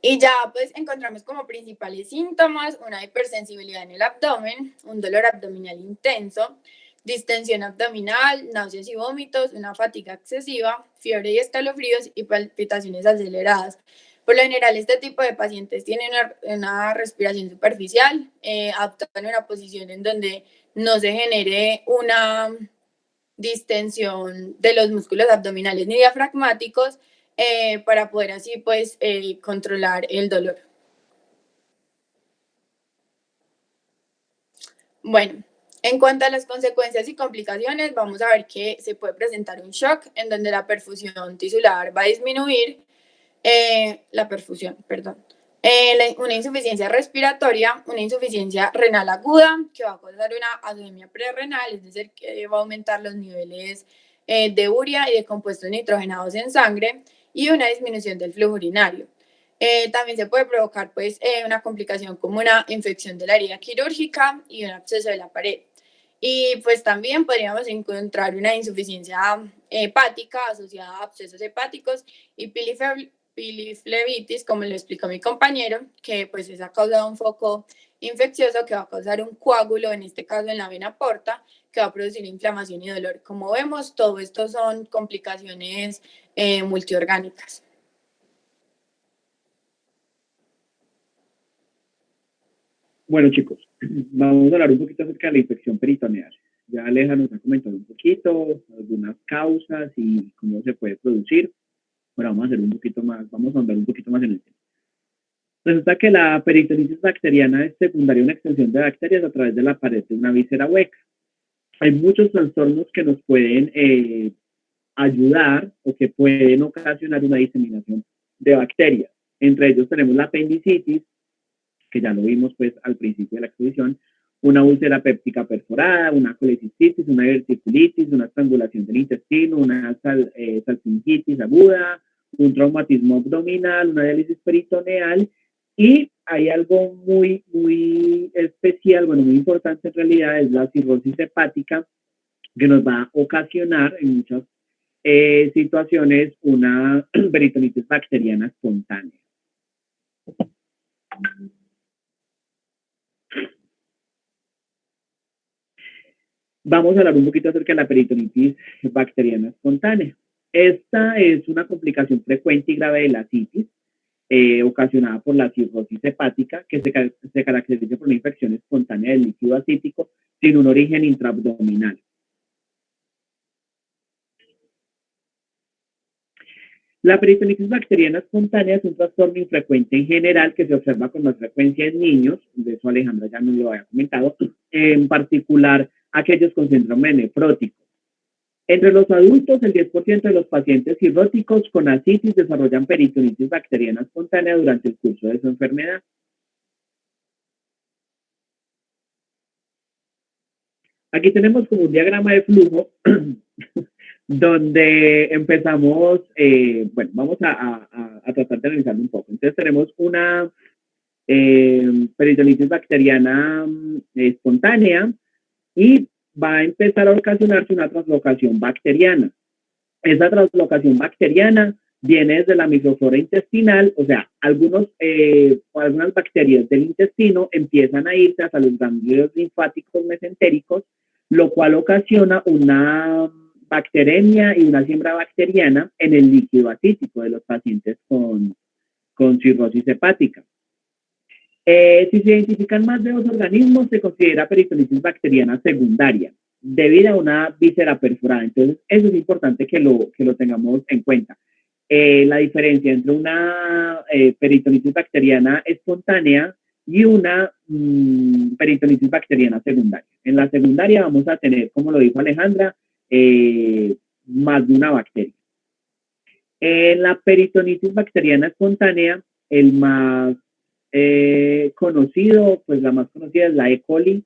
y ya pues encontramos como principales síntomas una hipersensibilidad en el abdomen, un dolor abdominal intenso, distensión abdominal, náuseas y vómitos, una fatiga excesiva, fiebre y escalofríos y palpitaciones aceleradas. Por lo general, este tipo de pacientes tienen una respiración superficial, adoptan una posición en donde no se genere una distensión de los músculos abdominales ni diafragmáticos para poder así pues controlar el dolor. Bueno, en cuanto a las consecuencias y complicaciones, vamos a ver que se puede presentar un shock en donde la perfusión tisular va a disminuir, una insuficiencia respiratoria, una insuficiencia renal aguda que va a causar una anemia prerrenal, es decir, que va a aumentar los niveles de urea y de compuestos nitrogenados en sangre y una disminución del flujo urinario. También se puede provocar pues, una complicación como una infección de la herida quirúrgica y un absceso de la pared. Y pues también podríamos encontrar una insuficiencia hepática asociada a abscesos hepáticos y piliflebitis, como lo explicó mi compañero, que pues es a causa de un foco infeccioso que va a causar un coágulo, en este caso en la vena porta, que va a producir inflamación y dolor. Como vemos, todo esto son complicaciones multiorgánicas. Bueno, chicos, vamos a hablar un poquito acerca de la infección peritoneal. Ya Aleja nos ha comentado un poquito, algunas causas y cómo se puede producir. Bueno, vamos a hacer un poquito más, vamos a ahondar un poquito más en el tema. Resulta que la peritonitis bacteriana es secundaria a una extensión de bacterias a través de la pared de una víscera hueca. Hay muchos trastornos que nos pueden ayudar o que pueden ocasionar una diseminación de bacterias. Entre ellos tenemos la apendicitis, que ya lo vimos pues al principio de la exposición, una úlcera péptica perforada, una colecistitis, una diverticulitis, una estrangulación del intestino, una salpingitis aguda, un traumatismo abdominal, una diálisis peritoneal, y hay algo muy especial, bueno, muy importante en realidad, es la cirrosis hepática, que nos va a ocasionar en muchas situaciones una peritonitis bacteriana espontánea. Vamos a hablar un poquito acerca de la peritonitis bacteriana espontánea. Esta es una complicación frecuente y grave de la citis, ocasionada por la cirrosis hepática, que se caracteriza por una infección espontánea del líquido acítico sin un origen intraabdominal. La peritonitis bacteriana espontánea es un trastorno infrecuente en general que se observa con más frecuencia en niños, de eso Alejandra ya nos lo había comentado, en particular aquellos con síndrome nefrótico. Entre los adultos, el 10% de los pacientes cirróticos con ascitis desarrollan peritonitis bacteriana espontánea durante el curso de su enfermedad. Aquí tenemos como un diagrama de flujo donde empezamos, bueno, vamos a tratar de analizarlo un poco. Entonces tenemos una peritonitis bacteriana espontánea y va a empezar a ocasionarse una translocación bacteriana. Esa translocación bacteriana viene desde la microflora intestinal, o sea, algunas bacterias del intestino empiezan a irse hacia los ganglios linfáticos mesentéricos, lo cual ocasiona una bacteremia y una siembra bacteriana en el líquido acítico de los pacientes con cirrosis hepática. Si se identifican más de 2 organismos, se considera peritonitis bacteriana secundaria, debido a una víscera perforada. Entonces, eso es importante que lo tengamos en cuenta. La diferencia entre una peritonitis bacteriana espontánea y una peritonitis bacteriana secundaria. En la secundaria vamos a tener, como lo dijo Alejandra, más de una bacteria. En la peritonitis bacteriana espontánea, el más conocido, pues la más conocida es la E. coli.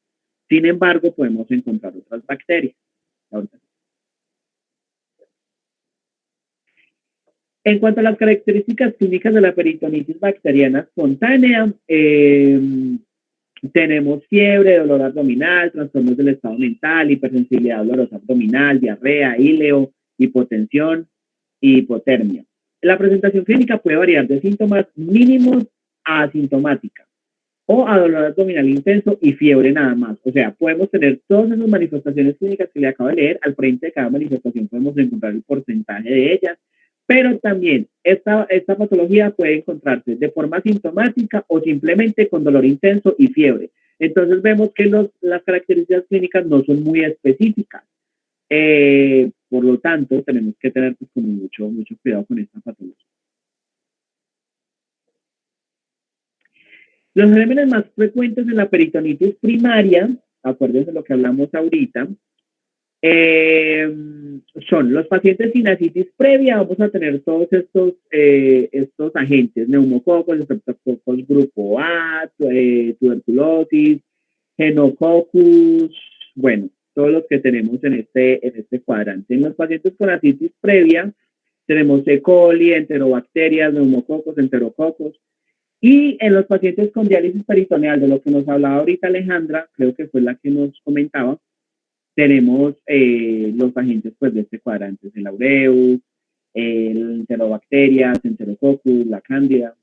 Sin embargo, podemos encontrar otras bacterias. En cuanto a las características clínicas de la peritonitis bacteriana espontánea, tenemos fiebre, dolor abdominal, trastornos del estado mental, hipersensibilidad dolorosa abdominal, diarrea, íleo, hipotensión y hipotermia. La presentación clínica puede variar de síntomas mínimos a asintomática o a dolor abdominal intenso y fiebre nada más. O sea, podemos tener todas esas manifestaciones clínicas que le acabo de leer. Al frente de cada manifestación podemos encontrar el porcentaje de ellas, pero también esta patología puede encontrarse de forma asintomática o simplemente con dolor intenso y fiebre. Entonces vemos que las características clínicas no son muy específicas. Por lo tanto, tenemos que tener pues, como mucho cuidado con esta patología. Los gérmenes más frecuentes en la peritonitis primaria, acuérdense de lo que hablamos ahorita, son los pacientes sin ascitis previa. Vamos a tener todos estos agentes, neumococos, estreptococos grupo A, tuberculosis, genococcus, bueno, todos los que tenemos en este cuadrante. En los pacientes con ascitis previa tenemos E. coli, enterobacterias, neumococos, enterococos. Y en los pacientes con diálisis peritoneal, de lo que nos hablaba ahorita Alejandra, creo que fue la que nos comentaba, tenemos los agentes pues, de este cuadrante, el aureus, el enterobacterias, enterococcus, la cándida.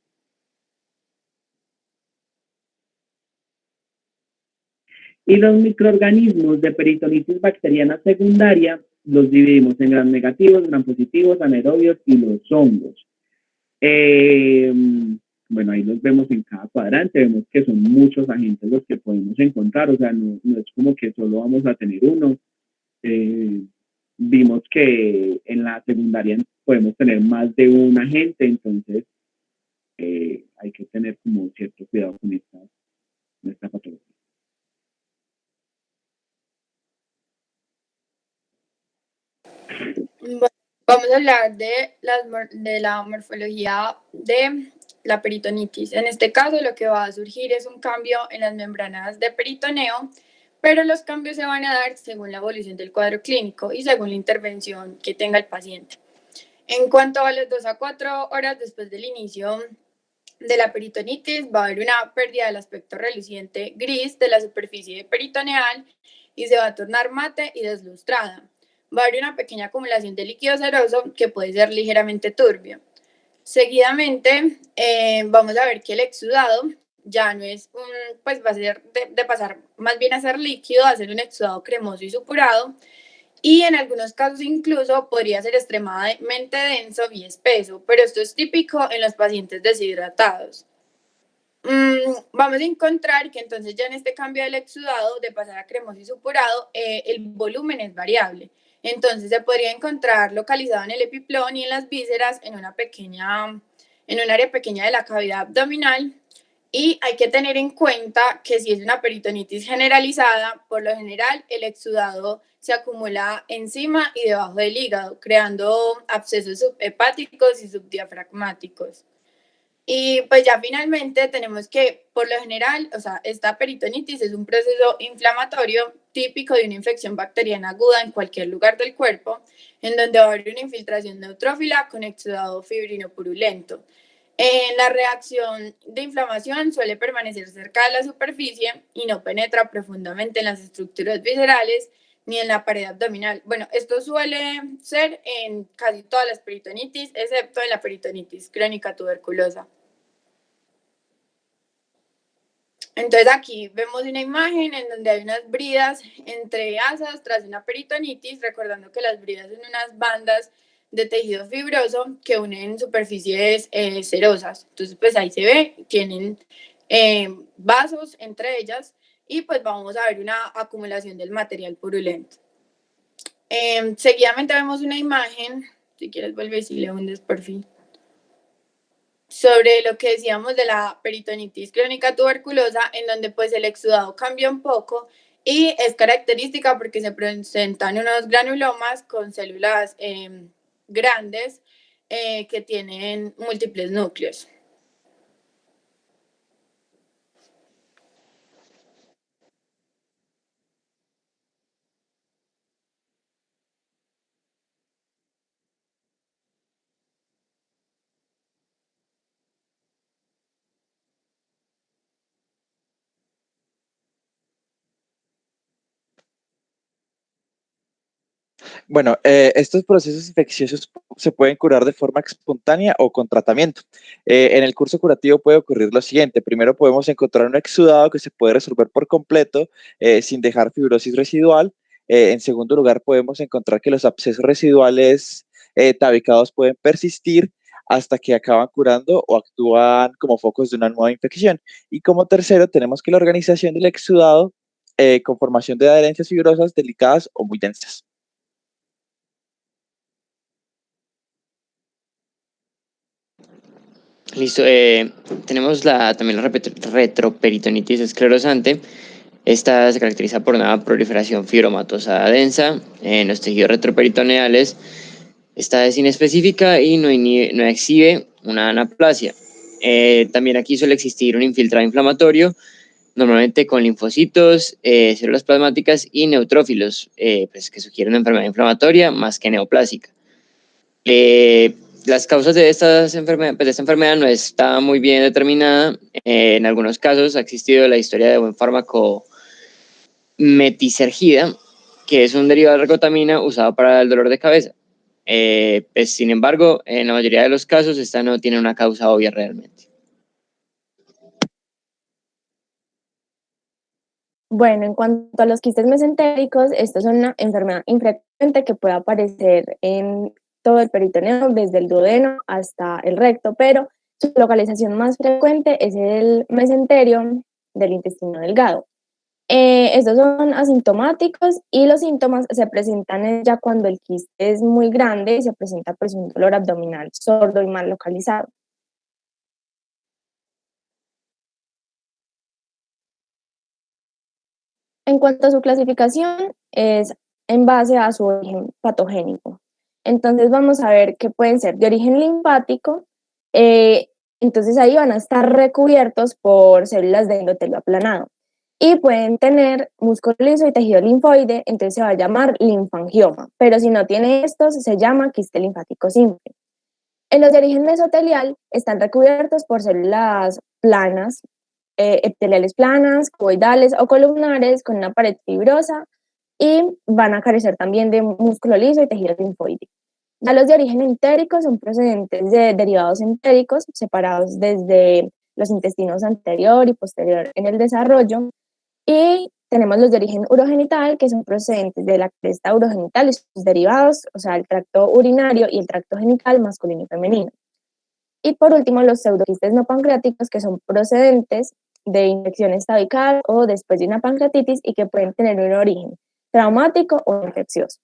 Y los microorganismos de peritonitis bacteriana secundaria los dividimos en gram negativos, gram positivos, anaerobios y los hongos. bueno, ahí los vemos en cada cuadrante, vemos que son muchos agentes los que podemos encontrar, o sea, no es como que solo vamos a tener uno. Vimos que en la secundaria podemos tener más de un agente, entonces hay que tener como cierto cuidado con esta patología. Bueno, vamos a hablar de la morfología de la peritonitis. En este caso, lo que va a surgir es un cambio en las membranas de peritoneo, pero los cambios se van a dar según la evolución del cuadro clínico y según la intervención que tenga el paciente. En cuanto a las 2 a 4 horas después del inicio de la peritonitis, va a haber una pérdida del aspecto reluciente gris de la superficie peritoneal y se va a tornar mate y deslustrada. Va a haber una pequeña acumulación de líquido seroso que puede ser ligeramente turbio. Seguidamente, vamos a ver que el exudado ya no es pues va a ser de pasar más bien a ser líquido, a ser un exudado cremoso y supurado, y en algunos casos incluso podría ser extremadamente denso y espeso, pero esto es típico en los pacientes deshidratados. Vamos a encontrar que entonces ya en este cambio del exudado de pasar a cremoso y supurado, el volumen es variable. Entonces se podría encontrar localizado en el epiplón y en las vísceras en un área pequeña de la cavidad abdominal. Y hay que tener en cuenta que si es una peritonitis generalizada, por lo general el exudado se acumula encima y debajo del hígado, creando abscesos subhepáticos y subdiafragmáticos. Y pues ya finalmente tenemos que, por lo general, o sea, esta peritonitis es un proceso inflamatorio típico de una infección bacteriana aguda en cualquier lugar del cuerpo, en donde va a haber una infiltración neutrófila con exudado fibrino purulento. La reacción de inflamación suele permanecer cerca de la superficie y no penetra profundamente en las estructuras viscerales ni en la pared abdominal. Bueno, esto suele ser en casi todas las peritonitis, excepto en la peritonitis crónica tuberculosa. Entonces aquí vemos una imagen en donde hay unas bridas entre asas tras una peritonitis, recordando que las bridas son unas bandas de tejido fibroso que unen superficies serosas. Entonces pues ahí se ve, tienen vasos entre ellas y pues vamos a ver una acumulación del material purulento. Seguidamente vemos una imagen, si quieres vuelve y le hundes por fin, sobre lo que decíamos de la peritonitis crónica tuberculosa, en donde pues el exudado cambia un poco y es característica porque se presentan unos granulomas con células grandes que tienen múltiples núcleos. Bueno, estos procesos infecciosos se pueden curar de forma espontánea o con tratamiento. En el curso curativo puede ocurrir lo siguiente. Primero podemos encontrar un exudado que se puede resolver por completo sin dejar fibrosis residual. En segundo lugar, podemos encontrar que los abscesos residuales tabicados pueden persistir hasta que acaban curando o actúan como focos de una nueva infección. Y como tercero, tenemos que la organización del exudado con formación de adherencias fibrosas delicadas o muy densas. Listo. Tenemos también la retroperitonitis esclerosante. Esta se caracteriza por una proliferación fibromatosa densa en los tejidos retroperitoneales. Esta es inespecífica y no exhibe una anaplasia. También aquí suele existir un infiltrado inflamatorio, normalmente con linfocitos, células plasmáticas y neutrófilos, pues que sugieren una enfermedad inflamatoria más que neoplásica. Las causas de esta enfermedad no está muy bien determinada. En algunos casos ha existido la historia de un fármaco metisergida, que es un derivado de ergotamina usado para el dolor de cabeza. Pues, sin embargo, en la mayoría de los casos esta no tiene una causa obvia realmente. Bueno, en cuanto a los quistes mesentéricos, estos son una enfermedad infrecuente que puede aparecer en todo el peritoneo, desde el duodeno hasta el recto, pero Su localización más frecuente es el mesenterio del intestino delgado. Estos son asintomáticos y los síntomas se presentan ya cuando el quiste es muy grande y se presenta pues un dolor abdominal sordo y mal localizado. En cuanto a su clasificación, es en base a su origen patogénico. Entonces vamos a ver que pueden ser de origen linfático, entonces ahí van a estar recubiertos por células de endotelio aplanado y pueden tener músculo liso y tejido linfoide, entonces se va a llamar linfangioma, pero si no tiene estos se llama quiste linfático simple. En los de origen mesotelial están recubiertos por células planas, epiteliales planas, cuboidales o columnares con una pared fibrosa y van a carecer también de músculo liso y tejido linfoide. Ya los de origen entérico son procedentes de derivados entéricos separados desde los intestinos anterior y posterior en el desarrollo, y tenemos los de origen urogenital, que son procedentes de la cresta urogenital y sus derivados, o sea, el tracto urinario y el tracto genital masculino y femenino. Y por último, los pseudoquistes no pancreáticos, que son procedentes de infección estabical o después de una pancreatitis y que pueden tener un origen traumático o infeccioso.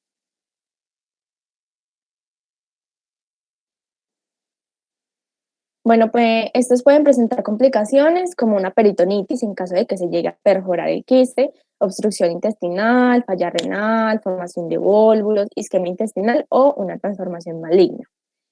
Bueno, pues estos pueden presentar complicaciones como una peritonitis en caso de que se llegue a perforar el quiste, obstrucción intestinal, falla renal, formación de vólvulos, isquemia intestinal o una transformación maligna.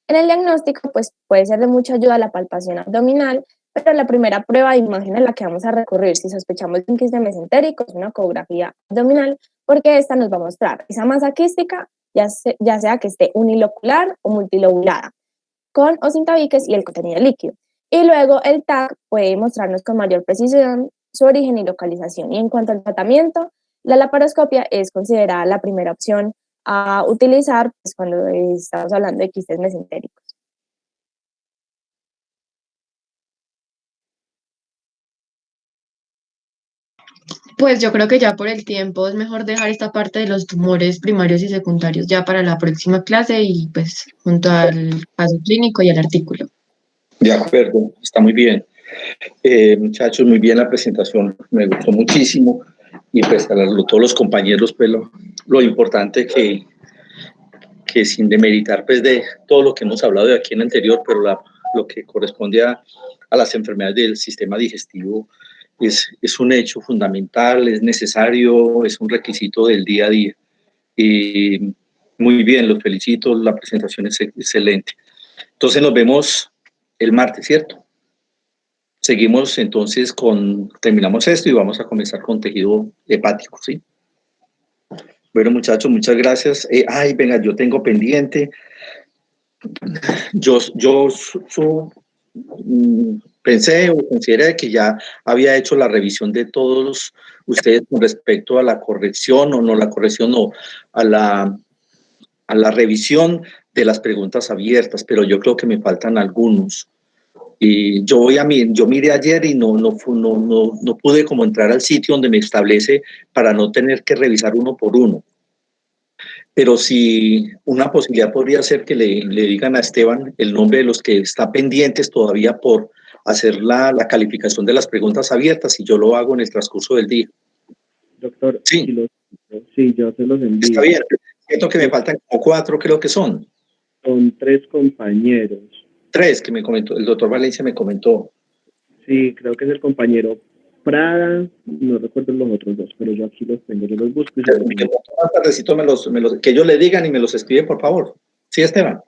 En el diagnóstico, pues puede ser de mucha ayuda la palpación abdominal, pero la primera prueba de imagen a la que vamos a recurrir si sospechamos de un quiste mesentérico es una ecografía abdominal, porque esta nos va a mostrar esa masa quística, ya sea que esté unilocular o multilobulada, con o sin tabiques y el contenido líquido. Y luego el TAC puede mostrarnos con mayor precisión su origen y localización. Y en cuanto al tratamiento, la laparoscopia es considerada la primera opción a utilizar pues, cuando estamos hablando de quistes mesentéricos. Pues yo creo que ya por el tiempo es mejor dejar esta parte de los tumores primarios y secundarios ya para la próxima clase y pues junto al caso clínico y al artículo. De acuerdo, está muy bien. Muchachos, muy bien la presentación, me gustó muchísimo y pues a todos los compañeros, pues lo importante que sin demeritar pues de todo lo que hemos hablado de aquí en el anterior, pero lo que corresponde a las enfermedades del sistema digestivo es un hecho fundamental, es necesario, es un requisito del día a día. Y muy bien, los felicito, la presentación es excelente. Entonces nos vemos el martes, ¿cierto? Seguimos entonces terminamos esto y vamos a comenzar con tejido hepático, ¿sí? Bueno, muchachos, muchas gracias. Venga, yo tengo pendiente. Pensé o consideré que ya había hecho la revisión de todos ustedes con respecto a la corrección o no la corrección o a la revisión de las preguntas abiertas, pero yo creo que me faltan algunos. Y yo miré ayer y no pude como entrar al sitio donde me establece para no tener que revisar uno por uno. Pero si una posibilidad podría ser que le digan a Esteban el nombre de los que está pendientes todavía por hacer la calificación de las preguntas abiertas y yo lo hago en el transcurso del día. Doctor, sí, yo se los envío. Está bien, siento que me faltan como 4, creo que son. Son 3 compañeros. 3 que me comentó, el doctor Valencia me comentó. Sí, creo que es el compañero Prada, no recuerdo los otros 2, pero yo aquí los tengo, yo los busco. Más tardecito que ellos le digan y me los escriben, por favor. Sí, Esteban.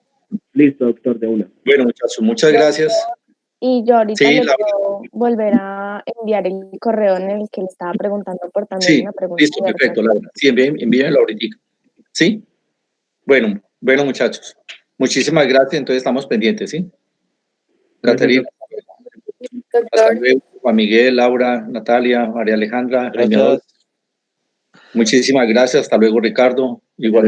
Listo, doctor, de una. Bueno, muchachos, muchas gracias. Y yo ahorita puedo volver a enviar el correo en el que le estaba preguntando por también una pregunta. Listo, perfecto, Laura. Sí, envíenlo ahorita. ¿Sí? Bueno, muchachos. Muchísimas gracias, entonces estamos pendientes, ¿sí? Caterina. Hasta luego, Juan Miguel, Laura, Natalia, María Alejandra. Muchísimas gracias, hasta luego, Ricardo. Igualmente.